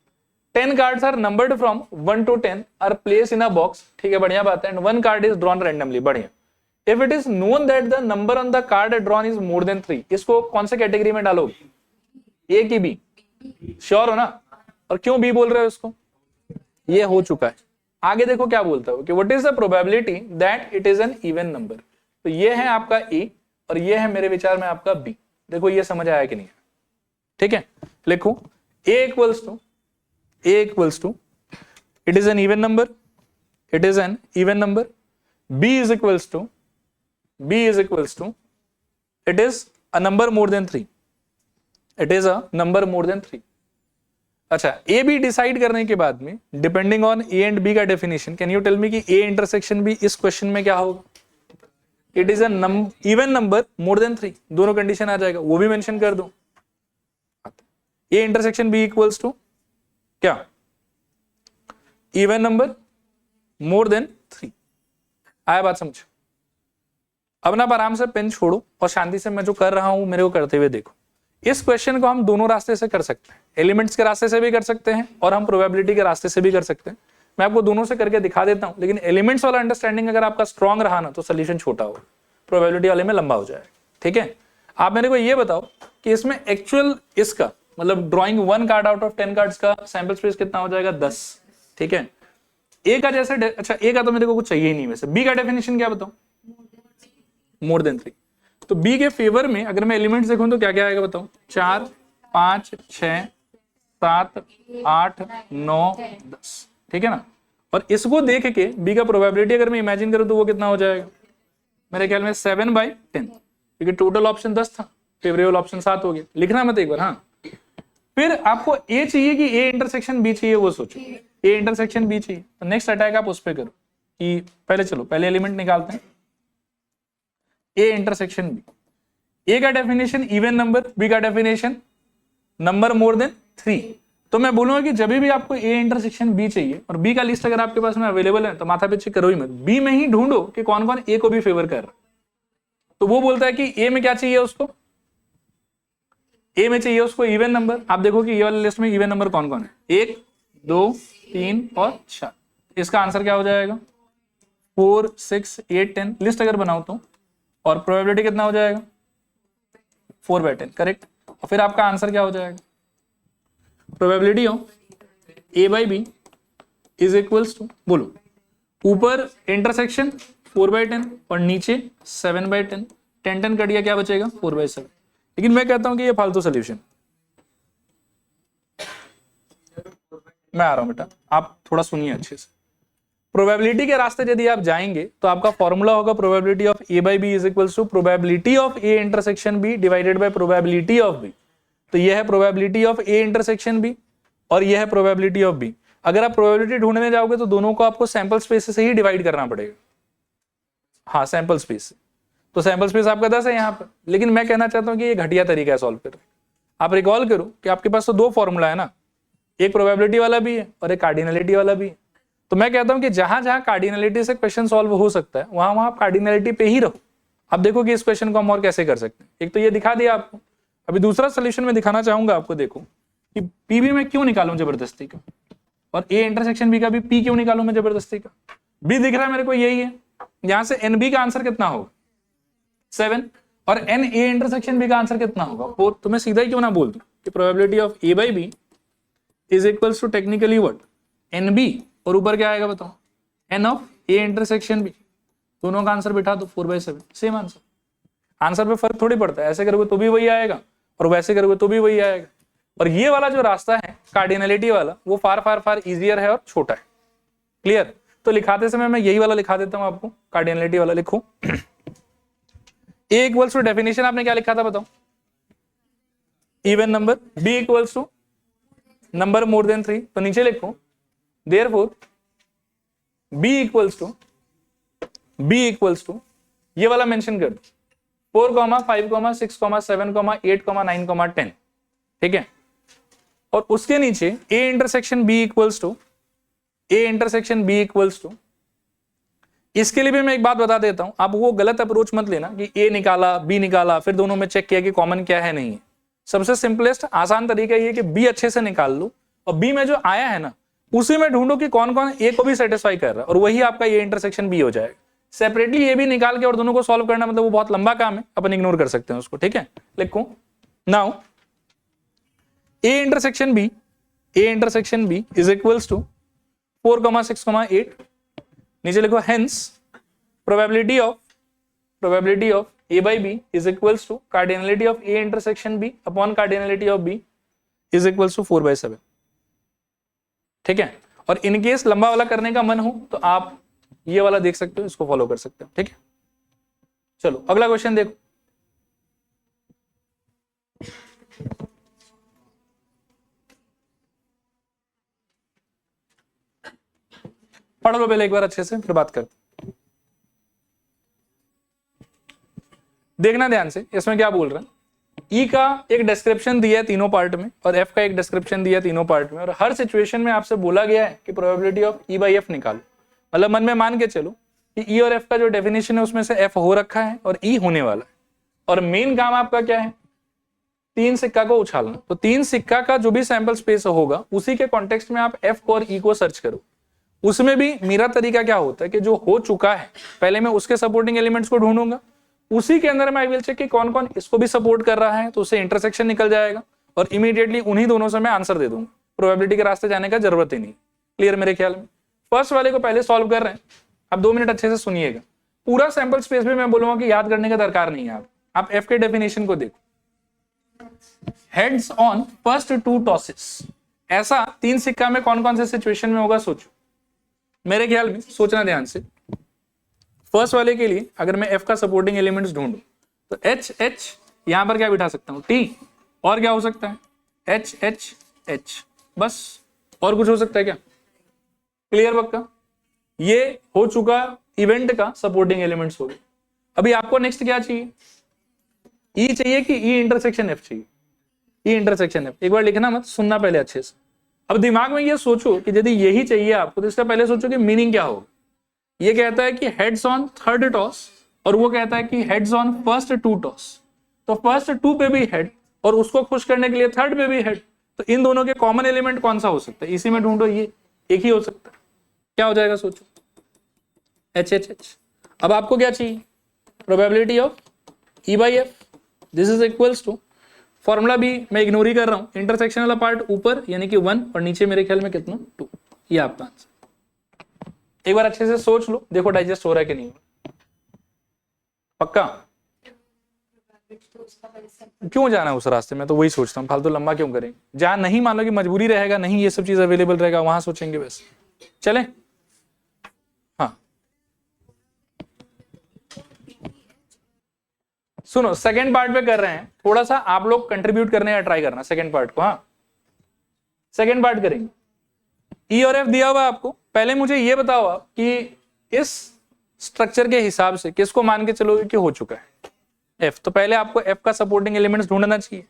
10 cards are numbered from 1 to 10 are placed in a box. ठीक है, बढ़िया बात है। And 1 card is drawn randomly. बढ़िया। If it is known that the number on the card drawn is more than 3, इसको कौन से कैटेगरी में डालोगे? A की B? श्योर हो ना? और क्यों B बोल रहे हो इसको? ये हो चुका है। आगे देखो क्या बोलता है कि what is the probability that it is an even number. तो ये है आपका A और ये है मेरे विचार में आपका B। देखो ये समझ आया कि नहीं? ठीक है, लिखो A equals to it is an even number, it is an even number. B is equals to it is a number more than 3, it is a number more than 3। अच्छा, A B डिसाइड करने के बाद में depending on A and B का definition, can you tell me कि A intersection B इस क्वेश्चन में क्या होगा? It is a even number more than 3। दोनों कंडीशन आ जाएगा, वो भी मेंशन कर दो। A intersection B equals to क्या? Even number more than 3। आया बात समझ? अब ना आराम से पेन छोड़ो और शांति से मैं जो कर रहा हूं मेरे को करते हुए देखो। इस क्वेश्चन को हम दोनों रास्ते से कर सकते हैं, एलिमेंट्स के रास्ते से भी कर सकते हैं और हम प्रोबेबिलिटी के रास्ते से भी कर सकते हैं। मैं आपको दोनों से करके दिखा देता हूं, लेकिन एलिमेंट्स वाला अंडरस्टैंडिंग अगर आपका स्ट्रांग रहा ना तो सोल्यूशन छोटा होगा, प्रोबेबिलिटी वाले में लंबा हो जाएगा। ठीक है, आप मेरे को ये बताओ कि इसमें एक्चुअल इसका मतलब drawing 1 card out of 10 cards का सैंपल स्पेस कितना हो जाएगा? 10। ठीक है, A का जैसे अच्छा A का तो मेरे को कुछ चाहिए ही नहीं। वैसे B का डेफिनेशन क्या बताऊं? मोर देन 3। तो B के फेवर में अगर मैं एलिमेंट्स देखूं तो क्या क्या आएगा बताओ? 4, 5, 6, 7, 8, 9, 10। ठीक है ना? और इसको देख के B का प्रोबेबिलिटी अगर मैं इमेजिन करूं तो वो कितना हो जाएगा? मेरे ख्याल में 7/10, क्योंकि टोटल ऑप्शन 10 था, फेवरेबल ऑप्शन 7 हो गया। लिखना मत एक बार। हाँ, फिर आपको A चाहिए कि A इंटरसेक्शन B चाहिए, वो सोचो। A इंटरसेक्शन B चाहिए तो नेक्स्ट अटैक आप उस पर करो कि पहले चलो पहले एलिमेंट निकालते हैं, A इंटरसेक्शन B। A का डेफिनेशन इवन नंबर, B का डेफिनेशन नंबर मोर देन 3। तो मैं बोलूंगा कि जब भी आपको A इंटरसेक्शन B चाहिए और B का लिस्ट अगर आपके पास में अवेलेबल है तो माथा पीछे करो ही मत, B में ही ढूंढो कि कौन कौन A को भी फेवर कर रहा है। तो वो बोलता है कि A में क्या चाहिए उसको? A में चाहिए उसको इवन नंबर। आप देखो कि ये वाले लिस्ट में इवन नंबर कौन कौन है? 1, 2, 3 और 4। इसका आंसर क्या हो जाएगा? 4, 6, 8, 10। लिस्ट अगर बनाओ तो, और प्रोबेबिलिटी कितना हो जाएगा? 4/10। करेक्ट। और फिर आपका आंसर क्या हो जाएगा? Probability of A/B is equals to, बोलो, ऊपर इंटरसेक्शन 4/10 और नीचे 7/10। 10 10 कट गया, क्या बचेगा 4/7। लेकिन मैं कहता हूं कि ये फालतू सोल्यूशन। मैं आ रहा हूं बेटा, आप थोड़ा सुनिए अच्छे से। प्रोबेबिलिटी के रास्ते यदि आप जाएंगे तो आपका फॉर्मूला होगा probability of A by B is equals to probability of A intersection B divided by probability of B. तो यह है probability of A intersection B और यह है प्रोबेबिलिटी ऑफ बी। अगर आप प्रोबेबिलिटी ढूंढने जाओगे तो दोनों को आपको सैंपल स्पेस से ही डिवाइड करना पड़ेगा। हाँ, सैंपल स्पेस से। तो सैंपल स्पेस आपका 10 है यहाँ पर, लेकिन मैं कहना चाहता हूं कि ये घटिया तरीका है सॉल्व करने। आप रिकॉल करो कि आपके पास तो दो फॉर्मूला है ना, एक प्रोबेबिलिटी वाला भी है और एक कार्डिनलिटी वाला भी है। तो मैं कहता हूं कि जहां जहां कार्डिनलिटी से क्वेश्चन सॉल्व हो सकता है वहां वहां आप कार्डिनलिटी पे ही रहो। अब देखो कि इस क्वेश्चन को हम और कैसे कर सकते हैं। एक तो ये दिखा दिया आपको, अभी दूसरा सोल्यूशन में दिखाना चाहूंगा आपको। देखो कि पीबी में क्यों निकालूं जबरदस्ती का, और ए इंटरसेक्शन बी का भी पी क्यों निकालूं मैं जबरदस्ती का। बी दिख रहा है मेरे को, यही है। यहां से एन बी का आंसर कितना होगा 7 और एन ए इंटरसेक्शन बी का आंसर कितना होगा 4। तो मैं सीधा ही क्यों ना बोल दूं कि probability of A by B is equals to technically what N B, और ऊपर क्या आएगा बताओ N of A intersection B. दोनों का आंसर बिठा दो 4/7, सेम आंसर। आंसर पे फर्क थोड़ी पड़ता है, ऐसे करोगे तो भी वही आएगा और वैसे करोगे तो भी वही आएगा। और ये वाला जो रास्ता है कार्डिनलिटी वाला वो फार फार फार इजियर है और छोटा है। क्लियर। तो लिखाते समय मैं यही वाला लिखा देता हूं आपको, कार्डिनलिटी वाला लिखो। ए इक्वल्स टू डेफिनेशन आपने क्या लिखा था बताओ, even number. B equals to number more than 3, तो नीचे लिखो देयरफॉर बी इक्वल्स टू ये वाला मेंशन कर दो 4, 5, 6, 7, 8, 9, 10। ठीक है। और उसके नीचे A intersection B equals to इसके लिए भी मैं एक बात बता देता हूं, आप वो गलत अप्रोच मत लेना कि ए निकाला बी निकाला फिर दोनों में चेक किया कि कॉमन क्या है। नहीं है, सबसे सिंपलेस्ट आसान तरीका ये कि बी अच्छे से निकाल लो और बी में जो आया है ना उसी में ढूंढो कि कौन कौन ए को भी सेटिस्फाई कर रहा है, और वही आपका ये इंटरसेक्शन बी हो जाएगा। सेपरेटली ये भी निकाल के और दोनों को सॉल्व करना मतलब वो बहुत लंबा काम है, अपन इग्नोर कर सकते हैं उसको। ठीक है, लिखो now A intersection B is equals to 4, 6, 8। नीचे लिखो hence probability of A by B is equals to cardinality of A intersection B upon cardinality of B is equals to 4/7। ठीक है। और इनकेस लंबा वाला करने का मन हो तो आप ये वाला देख सकते हो, इसको फॉलो कर सकते हो। ठीक है, चलो अगला क्वेश्चन देखो। पढ़ लो पहले एक बार अच्छे से, फिर बात करते। देखना ध्यान से, इसमें क्या बोल रहा है। ई का एक डिस्क्रिप्शन दिया है तीनों पार्ट में और एफ का एक डिस्क्रिप्शन दिया है तीनों पार्ट में, और हर सिचुएशन में आपसे बोला गया है कि probability of E by F निकालो। मतलब मन में मान के चलो कि ई और एफ का जो डेफिनेशन है उसमें से एफ हो रखा है और ई होने वाला है, और मेन काम आपका क्या है 3 सिक्का को उछालना। तो 3 सिक्का का जो भी सैंपल स्पेस होगा उसी के कॉन्टेक्स्ट में आप एफ और ई को सर्च करो। उसमें भी मेरा तरीका क्या होता है कि जो हो चुका है पहले मैं उसके सपोर्टिंग एलिमेंट्स को ढूंढूंगा, उसी के अंदर मैं आई विल चेक कि कौन कौन इसको भी सपोर्ट कर रहा है, तो उससे इंटरसेक्शन निकल जाएगा और इमीडिएटली उन्हीं दोनों से मैं आंसर दे दूंगा। प्रोबेबिलिटी के रास्ते जाने का जरूरत ही नहीं। क्लियर मेरे ख्याल में। फर्स्ट वाले को पहले सॉल्व कर रहे हैं, अब 2 मिनट अच्छे से सुनिएगा। पूरा सैंपल स्पेस भी मैं बोलूंगा कि याद करने का दरकार नहीं है। आप एफ के डेफिनेशन को देखो, हेड्स ऑन फर्स्ट 2 टॉसेस। ऐसा 3 सिक्का में कौन कौन से सिचुएशन में होगा सोचो। मेरे ख्याल में सोचना ध्यान से, फर्स्ट वाले के लिए अगर मैं एफ का सपोर्टिंग एलिमेंट्स ढूंढूं तो एच एच यहां पर क्या बिठा सकता हूं टी, और क्या हो सकता है एच एच एच, बस। और कुछ हो सकता है क्या? क्लियर पक्का? ये हो चुका इवेंट का सपोर्टिंग एलिमेंट्स हो गए। अभी आपको नेक्स्ट क्या चाहिए? ई चाहिए कि ई इंटरसेक्शन एफ चाहिए? E intersection F. एक बार लिखना मत, सुनना पहले अच्छे से। अब दिमाग में ये सोचो कि यदि यही चाहिए आपको तो इसका पहले सोचो कि मीनिंग क्या होगा। ये कहता है कि हेड्स ऑन थर्ड टॉस और वो कहता है कि हेड्स ऑन फर्स्ट 2 टॉस। तो फर्स्ट 2 पे भी हेड और उसको खुश करने के लिए थर्ड पे भी हेड, तो इन दोनों के कॉमन एलिमेंट कौन सा हो सकता है? इसी में ढूंढो, ये एक ही हो सकता है। क्या हो जाएगा सोचो? H H H. अब आपको क्या चाहिए? Probability of E by F, this is equals to, formula भी मैं इग्नोर ही कर रहा हूं, इंटरसेक्शन वाला पार्ट ऊपर यानी कि 1 और नीचे मेरे ख्याल में कितना 2। ये आपका आंसर। एक बार अच्छे से सोच लो, देखो डाइजेस्ट हो रहा है कि नहीं। पक्का? क्यों जाना है उस रास्ते में, तो वही सोचता हूँ फालतू लंबा क्यों करें, जहां नहीं मान लो कि मजबूरी रहेगा, नहीं ये सब चीज अवेलेबल रहेगा, वहां सोचेंगे बस। चले हाँ सुनो, सेकंड पार्ट पे कर रहे हैं, थोड़ा सा आप लोग कंट्रीब्यूट करने का ट्राई करना सेकंड पार्ट को। हाँ सेकंड पार्ट करेंगे। ई और एफ दिया हुआ आपको, पहले मुझे ये बताओ आप कि इस स्ट्रक्चर के हिसाब से किसको मान के चलोगे कि हो चुका है एफ। तो पहले आपको एफ का सपोर्टिंग एलिमेंट्स ढूंढना चाहिए।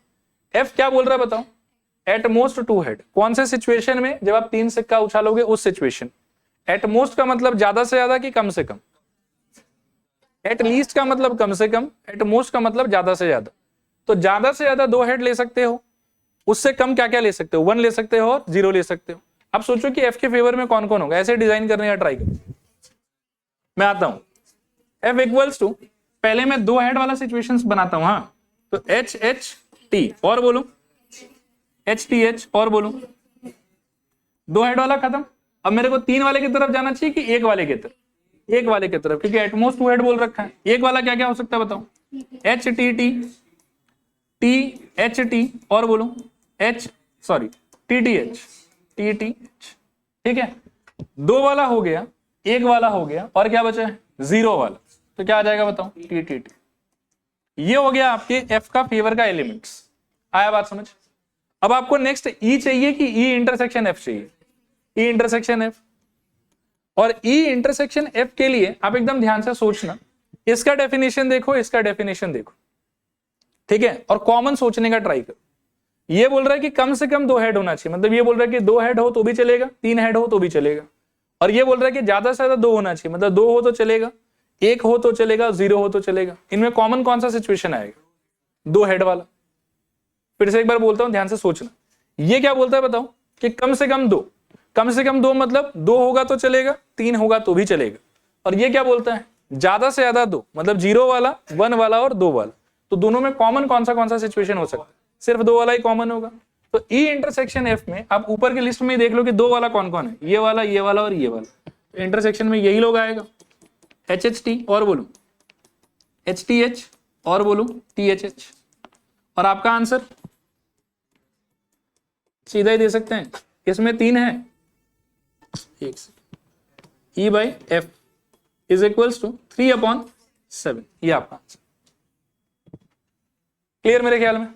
एफ क्या बोल रहा है बताओ, एट मोस्ट टू हेड। कौन से सिचुएशन में, जब आप 3 सिक्का उछालोगे उस सिचुएशन। एट मोस्ट का मतलब ज्यादा से ज्यादा कि कम से कम, एट लीस्ट का मतलब कम से कम, एट मोस्ट का मतलब ज्यादा से ज्यादा। तो ज्यादा से ज्यादा 2 हेड ले सकते हो, उससे कम क्या क्या ले सकते हो, 1 ले सकते हो और 0 ले सकते हो। अब सोचो कि एफ के फेवर में कौन कौन होगा, ऐसे डिजाइन करने का ट्राई करो। मैं आता हूं, एफ इक्वल्स टू, पहले मैं 2 हेड वाला सिचुएशंस बनाता हूं। हाँ तो एच एच टी और बोलूं, एच टी एच और बोलूं, 2 हेड वाला खत्म। अब मेरे को 3 वाले की तरफ जाना चाहिए कि 1 वाले की तरफ, 1 वाले की तरफ, क्योंकि एटमोस्ट 2 हेड बोल रखा है। 1 वाला क्या क्या हो सकता है बताओ, H T T, T H T और बोलूं H, sorry T T H, T T H. ठीक है, 2 वाला हो गया, 1 वाला हो गया, और क्या बचा है 0 वाला। तो क्या आ जाएगा बताओ, टी टी टी। ये हो गया आपके एफ का फेवर का एलिमेंट्स। आया बात समझ। अब आपको नेक्स्ट ई चाहिए कि ई इंटरसेक्शन एफ चाहिए, ई इंटरसेक्शन एफ। और ई इंटरसेक्शन एफ के लिए आप एकदम ध्यान से सोचना, इसका डेफिनेशन देखो, इसका डेफिनेशन देखो, ठीक है, और कॉमन सोचने का ट्राई करो। ये बोल रहा है कि कम से कम 2 हेड होना चाहिए, मतलब ये बोल रहा है कि 2 हेड हो तो भी चलेगा, 3 हेड हो तो भी चलेगा। और ये बोल रहा है कि ज्यादा से ज्यादा 2 होना चाहिए, मतलब 2 हो तो चलेगा, 1 हो तो चलेगा, 0 हो तो चलेगा। इनमें कॉमन कौन सा सिचुएशन आएगा, 2 हेड वाला। फिर से एक बार बोलता हूं, ध्यान से सोचना। ये क्या बोलता है बताओ कि कम से कम 2, कम से कम 2 मतलब 2 होगा तो चलेगा, 3 होगा तो भी चलेगा। और ये क्या बोलता है, ज्यादा से ज्यादा 2, मतलब 0 वाला, 1 वाला और 2 वाला। तो दोनों में कॉमन कौन सा सिचुएशन हो सकता है, सिर्फ 2 वाला ही कॉमन होगा। तो ई इंटरसेक्शन एफ में आप ऊपर की लिस्ट में देख लो कि 2 वाला कौन कौन है, ये वाला, ये वाला और ये वाला। तो इंटरसेक्शन में यही लोग आएगा, एच एच टी और बोलू एच टी एच और बोलू टी एच एच। और आपका आंसर सीधा ही दे सकते हैं, इसमें 3 है, एक E by F is equals to 3/7। ये आपका आंसर। क्लियर मेरे ख्याल में।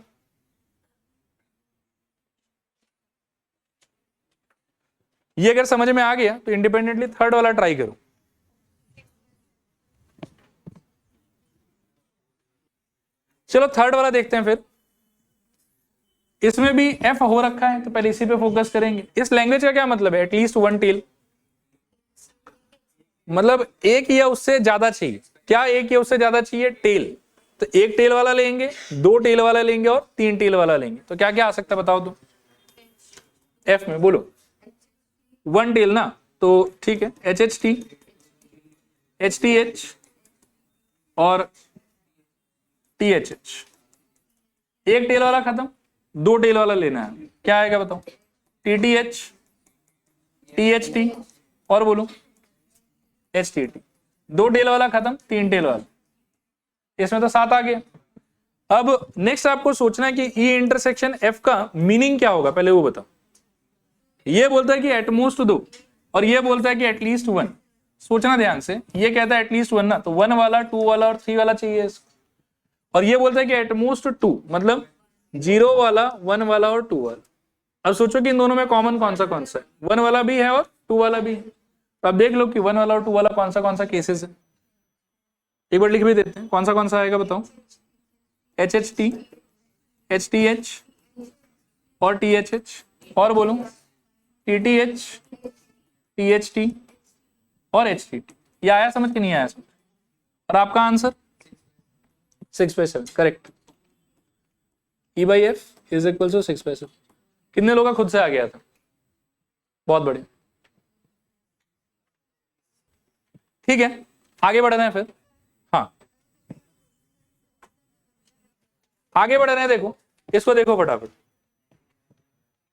ये अगर समझ में आ गया तो इंडिपेंडेंटली थर्ड वाला ट्राई करो। चलो थर्ड वाला देखते हैं फिर। इसमें भी एफ हो रखा है, तो पहले इसी पे फोकस करेंगे। इस लैंग्वेज का क्या मतलब है, एटलीस्ट 1 टेल, मतलब एक या उससे ज्यादा चाहिए। क्या एक या उससे ज्यादा चाहिए, टेल। तो 1 टेल वाला लेंगे, 2 टेल वाला लेंगे और 3 टेल वाला लेंगे। तो क्या क्या आ सकता है बताओ तुम एफ में, बोलो 1 टेल ना, तो ठीक है, H H T, H T H और टी एच एच। 1 टेल वाला खत्म, 2 टेल वाला लेना है। क्या आएगा बताओ, T T H, T H T और बोलो एच टी टी। 2 टेल वाला खत्म, 3 टेल वाला, इसमें तो 7 आ गया। अब नेक्स्ट आपको सोचना है कि ई इंटरसेक्शन एफ का मीनिंग क्या होगा, पहले वो बताओ। ये बोलता है कि एटमोस्ट 2 और ये बोलता है कि एटलीस्ट 1। सोचना ध्यान से, ये कहता है एटलीस्ट 1 ना, तो 1 वाला, 2 वाला और 3 वाला चाहिए इसको। और ये बोलता है कि एटमोस्ट 2 मतलब 0 वाला, 1 वाला और 2 वाला। अब सोचो कि इन दोनों में कॉमन कौन सा है, 1 वाला भी है और 2 वाला भी है। तो अब देख लो कि 1 वाला और 2 वाला कौन सा केसेस है। एक बार लिख भी देते हैं, कौन सा आएगा बताओ, H H T, H T H और टी एच एच और बोलो T T H, T H T और एच टी टी। ये आया समझ के नहीं आया समझ। और आपका answer 6/7 correct. E by F is equal to 6/7। कितने लोगों का खुद से आ गया था, बहुत बढ़िया। ठीक है, आगे बढ़ रहे हैं फिर। हाँ आगे बढ़ रहे हैं, देखो इसको देखो फटाफट।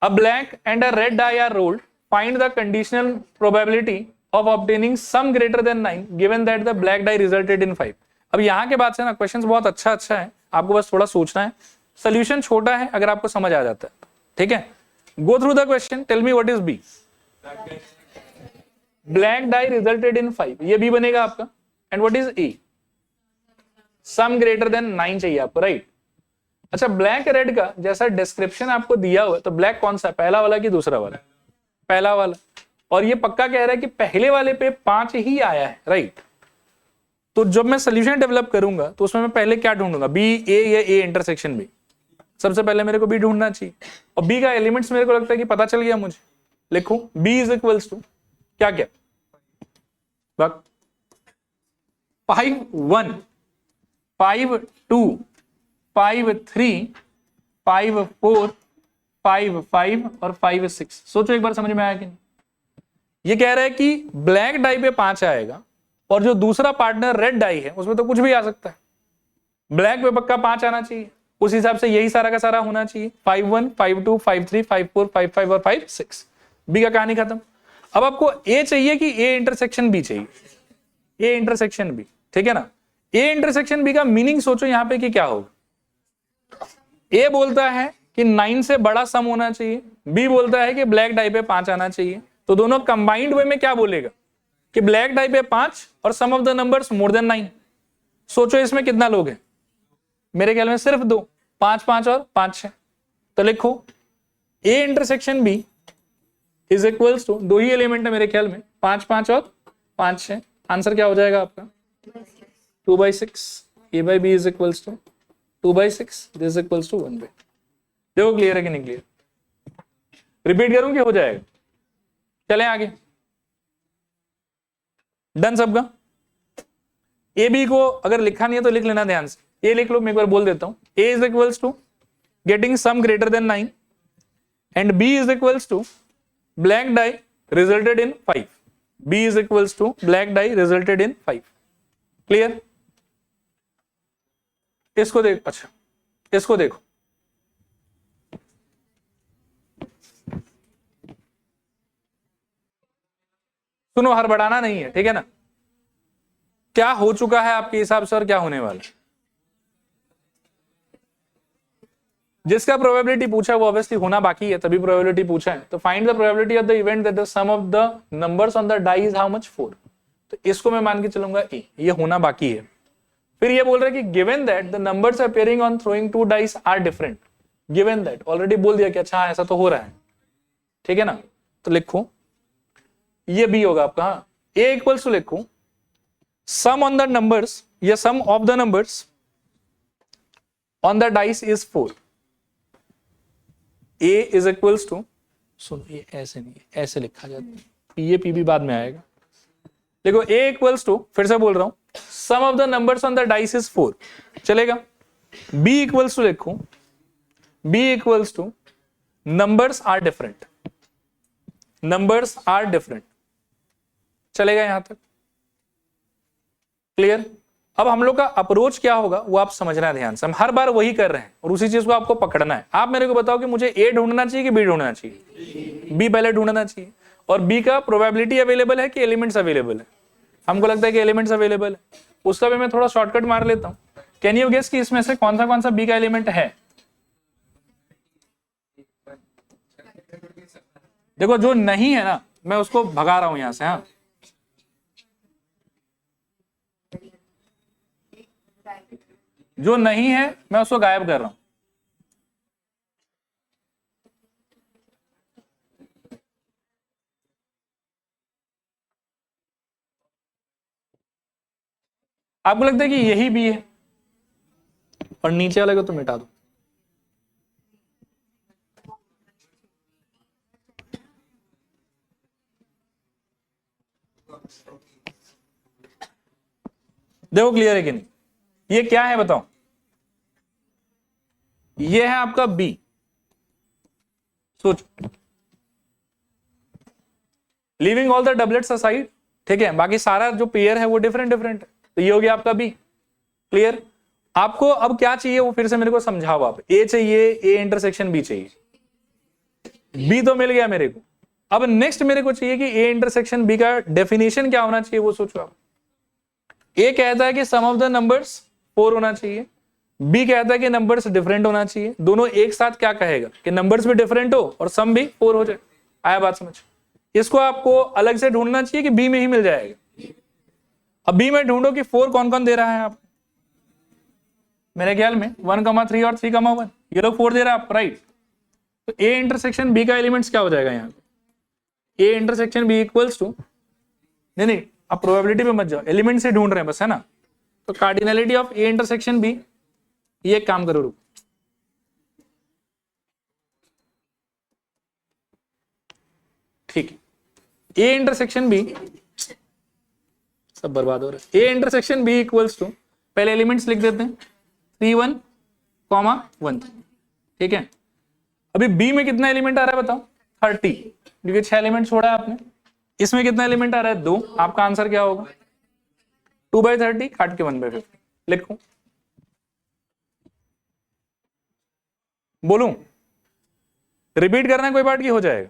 A black and a red die are rolled. Find the conditional probability of obtaining sum greater than 9 given that the black die resulted in 5. अब यहां के बाद से ना क्वेश्चंस बहुत अच्छा है, आपको बस थोड़ा सोचना है, सोल्यूशन छोटा है अगर आपको समझ आ जाता है, ठीक है। Go through the question, tell me what is B. Black die resulted in 5, ये बी बनेगा आपका। And what is A, sum greater than 9 चाहिए आपको, राइट। अच्छा, ब्लैक रेड का जैसा डिस्क्रिप्शन आपको दिया हुआ है, तो ब्लैक कौन सा है, पहला वाला कि दूसरा वाला? पहला वाला। और ये पक्का कह रहा है कि पहले वाले पे 5 ही आया है, राइट। तो जब मैं सोल्यूशन डेवलप करूंगा तो उसमें मैं पहले क्या ढूंढूंगा, बी ए या ए इंटरसेक्शन बी? सबसे पहले मेरे को बी ढूंढना चाहिए। और बी का एलिमेंट्स मेरे को लगता है कि पता चल गया मुझे। लिखो बी इज इक्वल्स टू क्या क्या, 5 1 5 2 5 3 5 4 5 5 और 5 6। सोचो एक बार, समझ में आया कि नहीं? ये कह रहा है कि ब्लैक डाई पे 5 आएगा और जो दूसरा पार्टनर रेड डाई है उसमें तो कुछ भी आ सकता है। ब्लैक पे पक्का 5 आना चाहिए, उस हिसाब से यही सारा का सारा होना चाहिए। 5 1 5 2 5 3 5 4 5 5 और 5 6। बी का कहानी खत्म। अब आपको ए चाहिए कि ए इंटरसेक्शन बी चाहिए? ए इंटरसेक्शन बी, ठीक है ना। ए इंटरसेक्शन बी का मीनिंग सोचो यहां पे कि क्या होगा। ए बोलता है कि 9 से बड़ा सम होना चाहिए, बी बोलता है कि ब्लैक डाई पे 5 आना चाहिए। तो दोनों कंबाइंड वे में क्या बोलेगा कि ब्लैक डाई पे 5 और sum of the numbers more than 9। सोचो इसमें कितना लोग हैं, मेरे ख्याल में सिर्फ 2, 5 5 और 5 6। तो लिखो A intersection B is equals to, 2 ही एलिमेंट है मेरे ख्याल में, 5 5 और 5 6। आंसर क्या हो जाएगा आपका 2/6। A by B is equals to 2/6, this is equals to 1/। देखो क्लियर है कि नहीं क्लियर? रिपीट करूं कि हो जाएगा? चलें आगे। डन सबका? ए बी को अगर लिखा नहीं है तो लिख लेना ध्यान से। ए लिख लो, मैं एक बार बोल देता हूं। A is equals to getting sum greater than 9 and B is equals to black die resulted in 5। B is equals to black die resulted in 5। Clear? इसको देख, अच्छा इसको देखो, सुनो, हड़बड़ाना नहीं है, ठीक है ना। क्या हो चुका है आपके हिसाब से और क्या होने वाला है? जिसका प्रोबेबिलिटी पूछा है वो ऑब्वियसली होना बाकी है, तभी प्रोबेबिलिटी पूछा है। तो find the probability of the event that the sum of the numbers on the die is how much 4। तो इसको मैं मान के चलूंगा ए, ये होना बाकी है। फिर ये बोल रहा है कि given that the numbers appearing on throwing 2 dice are different. Given that already बोल दिया कि अच्छा ऐसा तो हो रहा है, ठीक है ना। तो लिखो ये बी होगा आपका। हाँ, ए इक्वल्स टू लिखो सम ऑन द नंबर्स या sum of the numbers on the dice is 4। A is equals to, सुनो ये ऐसे नहीं है, ऐसे लिखा जाता है, पी पी भी बाद में आएगा। देखो ए इक्वल्स टू, फिर से बोल रहा हूं, sum of the numbers on the dice is 4, चलेगा। बी इक्वल्स टू लिखो, B equals to numbers are different, numbers are different, चलेगा यहां तक? क्लियर? अब हम लोग का अप्रोच क्या होगा वो आप समझना ध्यान से। हम हर बार वही कर रहे हैं और उसी चीज को आपको पकड़ना है। आप मेरे को बताओ कि मुझे ए ढूंढना चाहिए कि बी ढूंढना चाहिए? बी पहले ढूंढना चाहिए। और बी का प्रोबेबिलिटी अवेलेबल है कि एलिमेंट्स अवेलेबल है? हमको लगता है कि एलिमेंट्स अवेलेबल है। उसका भी मैं थोड़ा शॉर्टकट मार लेता हूं। कैन यू गेस कि इसमें से कौन सा बी का एलिमेंट है? देखो जो नहीं है ना, मैं उसको भगा रहा हूं यहां से। हाँ, जो नहीं है मैं उसको गायब कर रहा हूं। आपको लगता है कि यही भी है और नीचे वाले को तो मिटा दो। देखो क्लियर है कि नहीं? ये क्या है बताओ? ये है आपका बी। सोचो, leaving all the doublets aside, ठीक है, बाकी सारा जो पेयर है वो डिफरेंट डिफरेंट है। तो ये हो गया आपका बी। क्लियर? आपको अब क्या चाहिए वो फिर से मेरे को समझाओ आप। ए चाहिए, ए इंटरसेक्शन बी चाहिए। बी तो मिल गया मेरे को। अब नेक्स्ट मेरे को चाहिए कि ए इंटरसेक्शन बी का डेफिनेशन क्या होना चाहिए वो सोचो आप। ए कहता है कि सम ऑफ द नंबर्स 4 होना चाहिए, बी कहता है कि नंबर्स डिफरेंट होना चाहिए, दोनों एक साथ क्या कहेगा कि नंबर्स भी डिफरेंट हो और सम भी 4 हो जाए। आया बात समझ? इसको आपको अलग से ढूंढना चाहिए कि बी में ही मिल जाएगा। अब बी में ढूंढो कि 4 कौन कौन दे रहा है आप, मेरे ख्याल में 1,3 और 3,1, ये लोग 4 दे रहा है आप, राइट। तो ए इंटरसेक्शन बी का एलिमेंट्स क्या हो जाएगा यहाँ पे, A intersection B equals to, नहीं आप प्रोबेबिलिटी पे मत जाओ, एलिमेंट से ढूंढ रहे हैं बस, है ना। तो cardinality of A intersection B, ये एक काम करो, रुक, ठीक है। ए इंटरसेक्शन बी, सब बर्बाद हो रहा है। A intersection B equals to, पहले एलिमेंट्स लिख देते हैं 3,1,1, ठीक है। अभी बी में कितना एलिमेंट आ रहा है बताओ, 30, क्योंकि 6 एलिमेंट छोड़ा है आपने। इसमें कितना एलिमेंट आ रहा है, 2। आपका आंसर क्या होगा, 2/30 काट के 1/50 लिखो, बोलूं रिपीट करना है कोई पार्ट की हो जाएगा,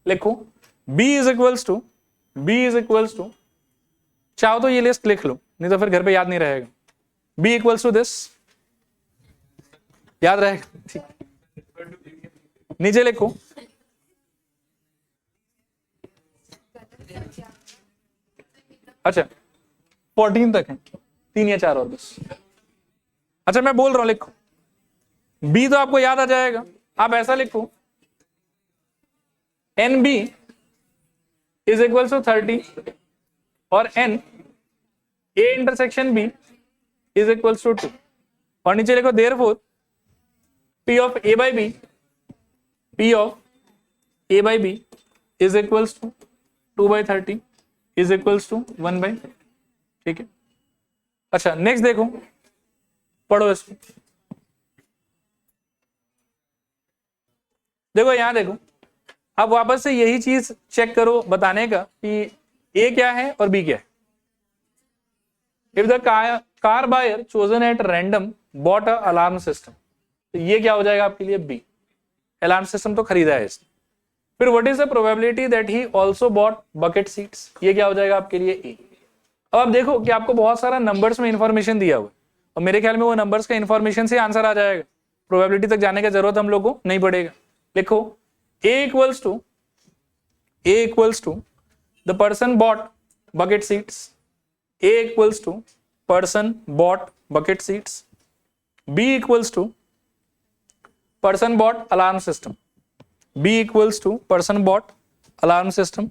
लिखो b इज इक्वल्स टू, चाहो तो ये लिस्ट लिख लो, नहीं तो फिर घर पे याद नहीं रहेगा। b इक्वल्स टू दिस, याद रहेगा, ठीक। नीचे लिखो अच्छा 14 तक है, 3 या 4 और बस। अच्छा मैं बोल रहा हूं, लिखो b तो आपको याद आ जाएगा, आप ऐसा लिखो NB इज इक्वल टू 30 और N A intersection B is equal to 2, और नीचे लिखो therefore P of A by B, P of A by B is equal to 2/30 is equal to 1/, ठीक है। अच्छा नेक्स्ट देखो, पढ़ो इसको, देखो यहां देखो, अब वापस से यही चीज चेक करो बताने का कि ए क्या है और बी क्या है। If the car buyer chosen at random bought a alarm system, तो ये क्या हो जाएगा आपके लिए, बी, अलार्म सिस्टम तो खरीदा है इसने। फिर what is the probability that he also bought bucket seats, ये क्या हो जाएगा आपके लिए, ए। अब आप देखो कि आपको बहुत सारा नंबर्स में इंफॉर्मेशन दिया हुआ है, और मेरे ख्याल में वो नंबर्स का इंफॉर्मेशन से आंसर आ जाएगा, प्रोबेबिलिटी तक जाने की जरूरत हम लोग को नहीं पड़ेगा। लिखो A equals to the person bought bucket seats, A equals to person bought bucket seats, B equals to person bought alarm system, B equals to person bought alarm system।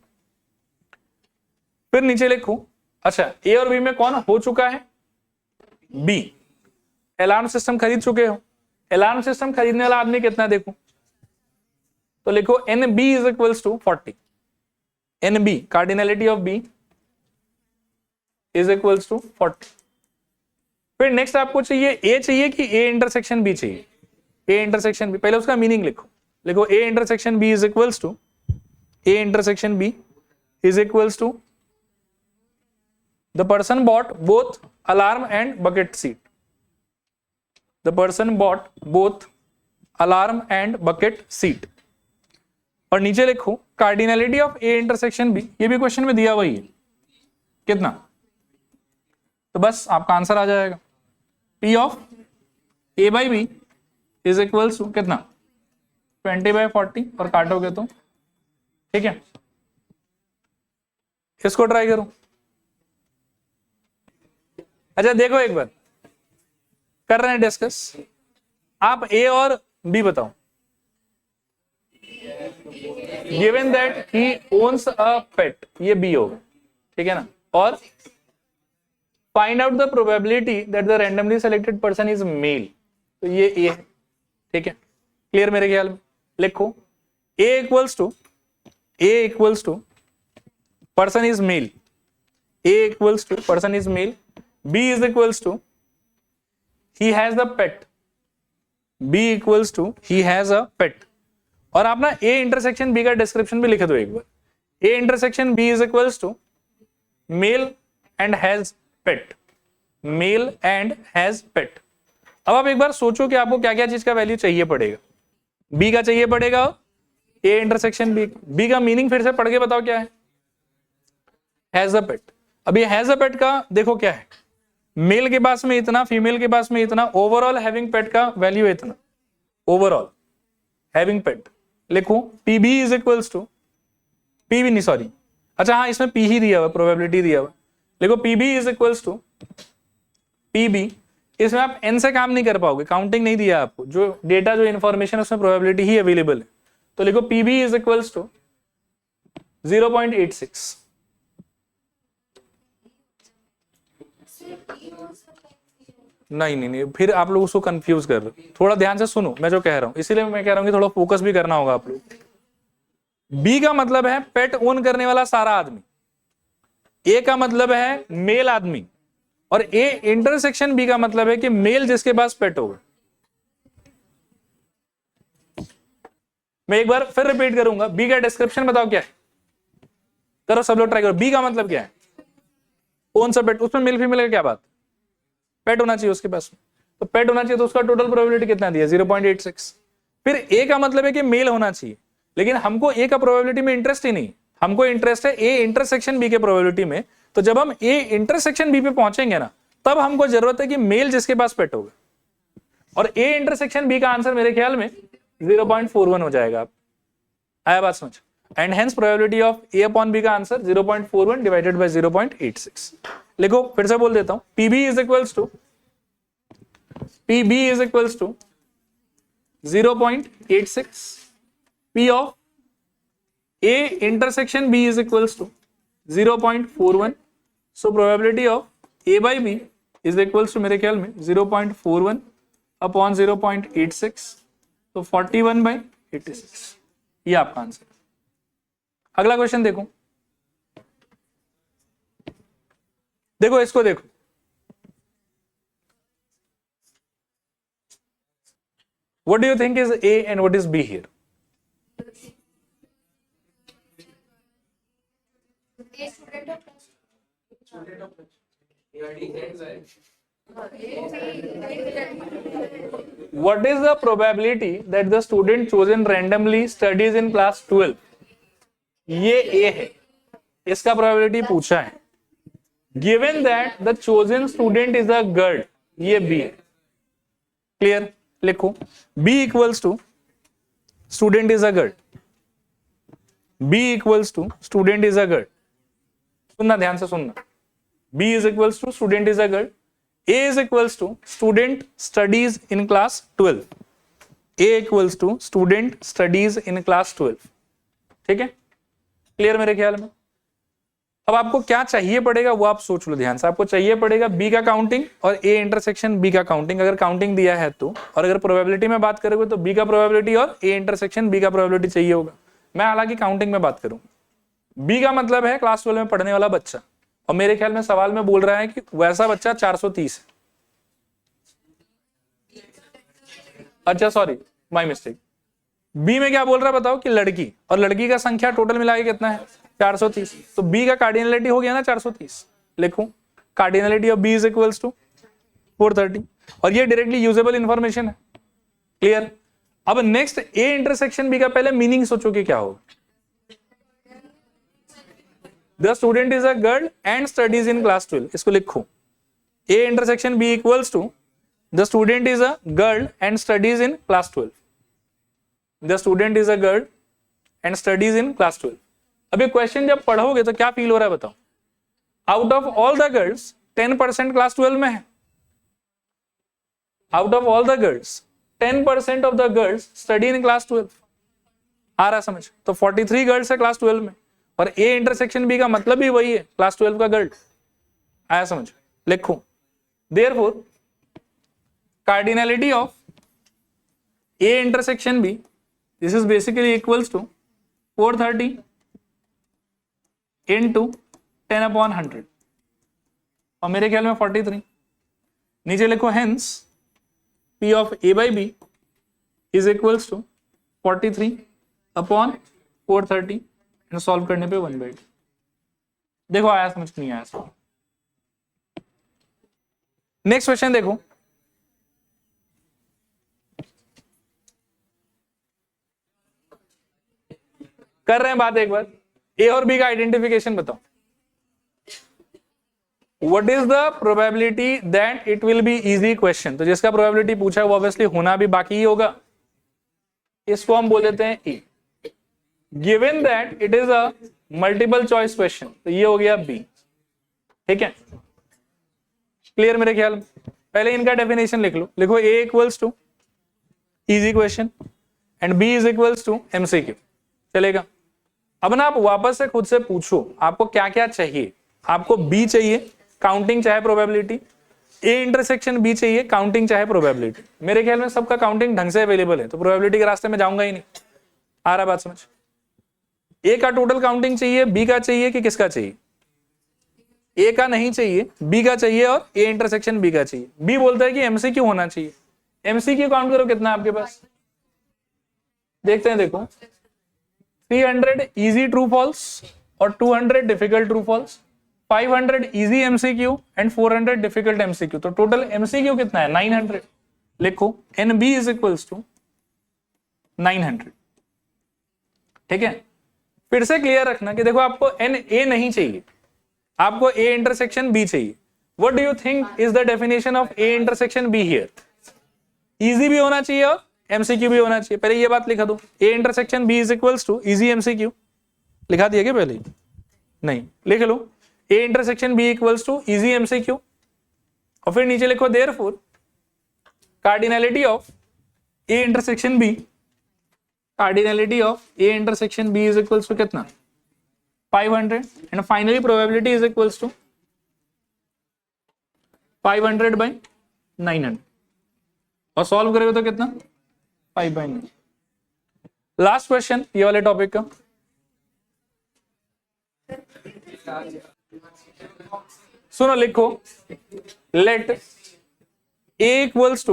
फिर नीचे लिखो, अच्छा A और B में कौन हो चुका है, B, अलार्म सिस्टम खरीद चुके हो। अलार्म सिस्टम खरीदने वाला आदमी कितना देखो, तो लिखो NB is equals to 40, NB cardinality of B is equals to 40। फिर नेक्स्ट आपको चाहिए A चाहिए कि A इंटरसेक्शन B चाहिए, A इंटरसेक्शन B, पहले उसका मीनिंग लिखो, लिखो A intersection B is equals to, A intersection B is equals to the person bought both alarm and bucket seat, the person bought both alarm and bucket seat. और नीचे लिखो cardinality of A intersection B, ये भी question में दिया हुआ ही है, कितना, तो बस आपका आंसर आ जाएगा P of A by B is equals to कितना, 20/40, और काटोगे तो, ठीक है। इसको ट्राई करो। अच्छा देखो एक बार कर रहे हैं डिस्कस, आप A और B बताओ। Given that he owns a pet, ये B होगा, ठीक है ना, और find out the probability that the randomly selected person is male, तो ये A है, ठीक है, क्लियर मेरे ख्याल में। लिखो A equals to person is male, A equals to person is male, B is equals to he has the pet, B equals to he has a pet। और आप ना A इंटरसेक्शन B का description भी लिख दो एक बार, A intersection B is equals to male and has pet, male and has pet. अब आप एक बार सोचो कि आपको क्या क्या चीज का वैल्यू चाहिए पड़ेगा, B का चाहिए पड़ेगा, A इंटरसेक्शन B का मीनिंग फिर से पढ़ के बताओ क्या है, हैज अ पेट। अब ये हैज अ पेट का देखो क्या है, मेल के पास में इतना, फीमेल के पास में इतना, ओवरऑल हैविंग पेट का वैल्यू इतना, ओवरऑल हैविंग पेट। लिखो PB is equals to, PB नहीं सॉरी, अच्छा हाँ इसमें पी ही दिया हुआ, प्रोबेबिलिटी दिया हुआ। देखो PB is equals to PB, इसमें आप एन से काम नहीं कर पाओगे, काउंटिंग नहीं दिया आपको, जो डेटा जो इंफॉर्मेशन उसमें प्रोबेबिलिटी ही अवेलेबल है। तो लिखो पीबी इज इक्वल्स टू 0.86। नहीं नहीं नहीं, फिर आप लोग उसको कंफ्यूज कर रहे हो, थोड़ा ध्यान से सुनो मैं जो कह रहा हूं, इसीलिए मैं कह रहा हूं कि थोड़ा फोकस भी करना होगा आप लोग। बी का मतलब है पेट ओन करने वाला सारा आदमी, ए का मतलब है मेल आदमी, और ए इंटरसेक्शन बी का मतलब है कि मेल जिसके पास पेट होगा। मैं एक बार फिर रिपीट करूंगा, बी का डिस्क्रिप्शन बताओ क्या है, करो सब लोग ट्राई करो। बी का मतलब क्या है, कौन सा पेट, उसमें मेल फीमेल का क्या बात, पेट होना चाहिए उसके पास, तो पेट होना चाहिए, तो उसका टोटल प्रोबेबिलिटी कितना दिया 0.86। फिर ए का मतलब है कि मेल होना चाहिए, लेकिन हमको ए का प्रोबेबिलिटी में इंटरेस्ट ही नहीं, हमको इंटरेस्ट है ए इंटरसेक्शन बी के प्रोबेबिलिटी में। तो जब हम ए इंटरसेक्शन बी पे पहुंचेंगे ना, तब हमको जरूरत है कि मेल जिसके पास पेट होगा, और ए इंटरसेक्शन बी का आंसर मेरे ख्याल में 0.41 हो जाएगा। आया बात समझ, and hence probability of A upon B का आंसर 0.41 डिवाइडेड बाय 0.86। लिखो फिर से बोल देता हूं, PB is equals to, PB is equals to 0.86, P of A intersection B is equals to 0.41। So probability of A by B is equals to मेरे ख्याल में 0.41 अपॉन 0.86, तो 41/86, ये आपका आंसर। अगला क्वेश्चन देखो, देखो इसको देखो, what do you think is A and what is B here? What is the probability that the student chosen randomly studies in class 12? ये A है, इसका प्रोबेबिलिटी पूछा है। Given that the chosen student is a girl, ये B है। Clear, लिखो B equals to student is a girl, B equals to student is a girl. सुनना ध्यान से सुनना, B is equals to student is a girl, A is equals to student studies in class 12, A equals to student studies in class 12। ठीक है, clear मेरे ख्याल में। अब आपको क्या चाहिए पड़ेगा वो आप सोच लो ध्यान से, आपको चाहिए पड़ेगा बी का काउंटिंग और ए इंटरसेक्शन बी का काउंटिंग, अगर काउंटिंग दिया है तो, और अगर प्रोबेबिलिटी में बात करोगे तो बी का प्रोबेबिलिटी और ए इंटरसेक्शन बी का प्रोबेबिलिटी चाहिए होगा। मैं हालांकि काउंटिंग में बात करूं, बी का मतलब है क्लास 12 में पढ़ने वाला बच्चा, और मेरे ख्याल में सवाल में बोल रहा है कि वैसा बच्चा 430 है। अच्छा सॉरी माई मिस्टेक, बी में क्या बोल रहा है बताओ कि लड़की, और लड़की का संख्या टोटल मिला के कितना है 430, तो बी का कार्डिनलिटी हो गया ना 430। लिखो cardinality of B is equals to 430, और ये डायरेक्टली यूजेबल इंफॉर्मेशन है। क्लियर, अब नेक्स्ट ए इंटरसेक्शन बी का पहले मीनिंग सोचो कि क्या होगा। The student is a girl and studies in class 12, इसको लिखो A intersection B equals to the student is a girl and studies in class 12, the student is a girl and studies in class 12। अब ये question जब पढ़ोगे तो क्या feel हो रहा है बताओ, out of all the girls 10% class 12 में है, out of all the girls 10% of the girls study in class 12। आ रहा समझ, तो 43 गर्ल्स है क्लास 12 में, और ए इंटरसेक्शन बी का मतलब भी वही है, क्लास 12 का गर्ल। आया समझ, लिखो therefore cardinality of A intersection B, this is basically equals to 430 into 10/100, और मेरे ख्याल में 43। नीचे लिखो hence P of A by B is equals to 43/430, and solve करने पे 1/2। देखो आया समझ नहीं आया समझ। नेक्स्ट क्वेश्चन देखो, कर रहे हैं बात एक बार, ए और बी का आइडेंटिफिकेशन बताओ। What is the probability that it will be easy question, तो जिसका प्रोबेबिलिटी पूछा है वो ऑब्वियसली होना भी बाकी ही होगा, इसको हम बोल देते हैं A. Given that it is a multiple choice question, तो ये हो गया बी। ठीक है, क्लियर मेरे ख्याल में। पहले इनका डेफिनेशन लिख लो, लिखो A equals to easy question and B is equals to MCQ, चलेगा। अब ना आप वापस से खुद से पूछो आपको क्या क्या चाहिए। आपको बी चाहिए काउंटिंग चाहे प्रोबेबिलिटी, ए इंटरसेक्शन बी चाहिए काउंटिंग चाहे प्रोबेबिलिटी। मेरे ख्याल में सबका काउंटिंग ढंग से अवेलेबल है, तो प्रोबेबिलिटी के रास्ते में जाऊंगा ही नहीं। आ रहा बात समझ? ए का टोटल काउंटिंग चाहिए, बी का चाहिए कि किसका चाहिए? ए का नहीं चाहिए, बी का चाहिए और ए इंटरसेक्शन बी का चाहिए। बी बोलता है कि एमसीक्यू होना चाहिए। एमसीक्यू काउंट करो कितना है आपके पास, देखते हैं। देखो 300 इजी ट्रू फॉल्स और 200 difficult true false, 500 easy MCQ and 400 difficult MCQ. तो टोटल एमसीक्यू कितना है? 900। लिखो N B is equals to 900। ठीक है, फिर से क्लियर रखना कि देखो आपको एन ए नहीं चाहिए, आपको ए इंटरसेक्शन बी चाहिए। What do you think is the definition of A intersection be here? Easy भी होना चाहिए और एमसीक्यू भी होना चाहिए। पहले ये बात लिखा दो, A intersection B is equals to easy MCQ. लिखा दिया क्या पहले? नहीं, लिख लो A intersection B equals to easy MCQ और फिर नीचे लिखो therefore cardinality of A intersection B, cardinality of A intersection B is equals to कितना? 500 and finally probability is equals to 500 by 900 और सॉल्व करेंगे तो कितना? 5/9। लास्ट क्वेश्चन ये वाले टॉपिक का, सुनो लिखो लेट ए इक्वल्स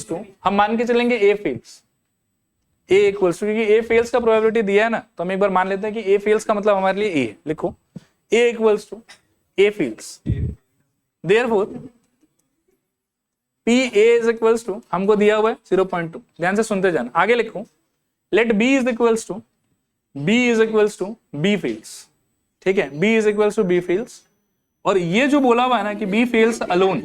टू हम मान के चलेंगे A fails, A equals to, क्योंकि ए फेल्स का प्रोबेबिलिटी दिया है ना, तो हम एक बार मान लेते हैं कि ए फेल्स का मतलब हमारे लिए ए है। लिखो A equals to A fails, therefore P A is equals to हमको दिया हुआ है 0.2। ध्यान से सुनते जाना, आगे लिखो let B is equals to B fails. ठीक है, B is equals to B fails, और ये जो बोला हुआ है ना कि बी फेल्स अलोन,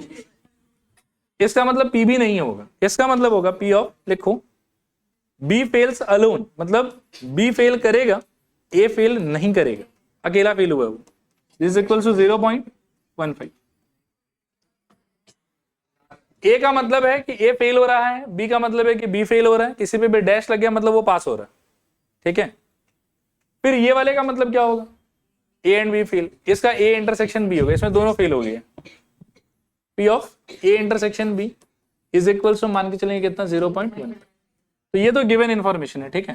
इसका मतलब पी भी नहीं होगा, इसका मतलब होगा पी ऑफ, लिखो बी फेल्स अलोन मतलब बी फेल करेगा, ए फेल नहीं करेगा, अकेला फेल हुआ है वो। This is equals to 0.15। A का मतलब है कि ए फेल हो रहा है, बी का मतलब है कि बी फेल हो रहा है, किसी पे भी डैश लग गया मतलब वो पास हो रहा है। ठीक है, फिर ये वाले का मतलब क्या होगा? ए एंड बी फेल, इसका ए इंटरसेक्शन बी होगा, इसमें दोनों फेल हो गए। P of A intersection B is equals to मान के चलेंगे कितना? 0.1। तो ये तो गिवन इंफॉर्मेशन है। ठीक है,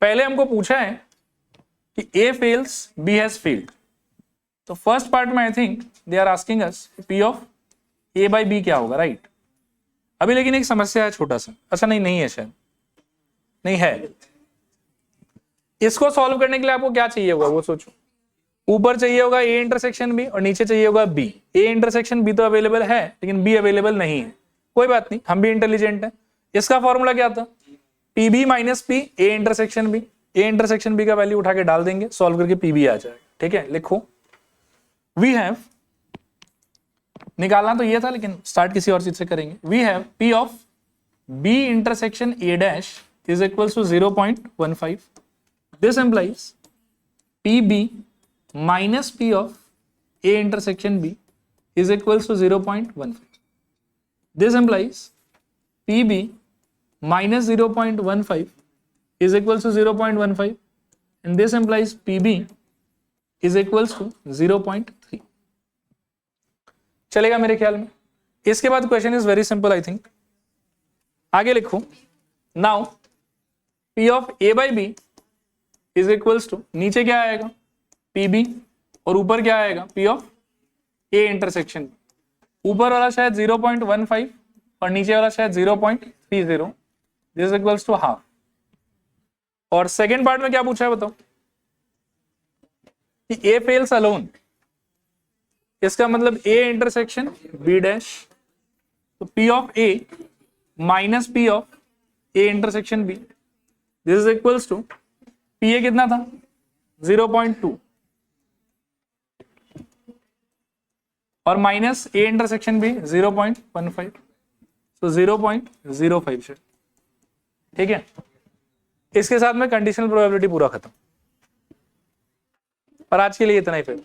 पहले हमको पूछा है कि A fails B has failed, तो फर्स्ट पार्ट में I think they are asking us P of A by B क्या होगा, राइट? अभी लेकिन एक समस्या है छोटा सा, अच्छा नहीं है, शायद नहीं है। इसको सॉल्व करने के लिए आपको क्या चाहिए होगा वो सोचो। ऊपर चाहिए होगा ए इंटरसेक्शन बी और नीचे चाहिए होगा बी। ए इंटरसेक्शन बी तो अवेलेबल है लेकिन बी अवेलेबल नहीं है, कोई बात नहीं, हम भी इंटेलिजेंट है। इसका फॉर्मूला क्या था? P B minus P A intersection B. A intersection B का वैल्यू उठा के डाल देंगे, सॉल्व करके पी बी आ जाएगा। ठीक है, लिखो वी हैव, निकालना तो ये था लेकिन स्टार्ट किसी और चीज से करेंगे। We have P of B intersection A dash is equals to 0.15। This implies P B minus P of A intersection B is equals to 0.15। This implies P B minus 0.15 is equals to 0.15 and this implies PB is equals to 0.3। चलेगा मेरे ख्याल में। इसके बाद question is very simple I think. आगे लिखो now P of A by B is equals to, नीचे क्या आएगा? PB और ऊपर क्या आएगा? P of A intersection. ऊपर वाला शायद 0.15 और नीचे वाला शायद 0.30। This equals to half. और सेकेंड पार्ट में क्या पूछा है बताओ? कि ए फेल्स अलोन, इसका मतलब ए इंटरसेक्शन बी डैश, तो P of A minus P of A intersection B, this is equals to P A कितना था? 0.2 और माइनस ए इंटरसेक्शन बी 0.15, तो 0.05 से। ठीक है, इसके साथ में कंडीशनल प्रोबेबिलिटी पूरा खत्म। पर आज के लिए इतना ही फिर।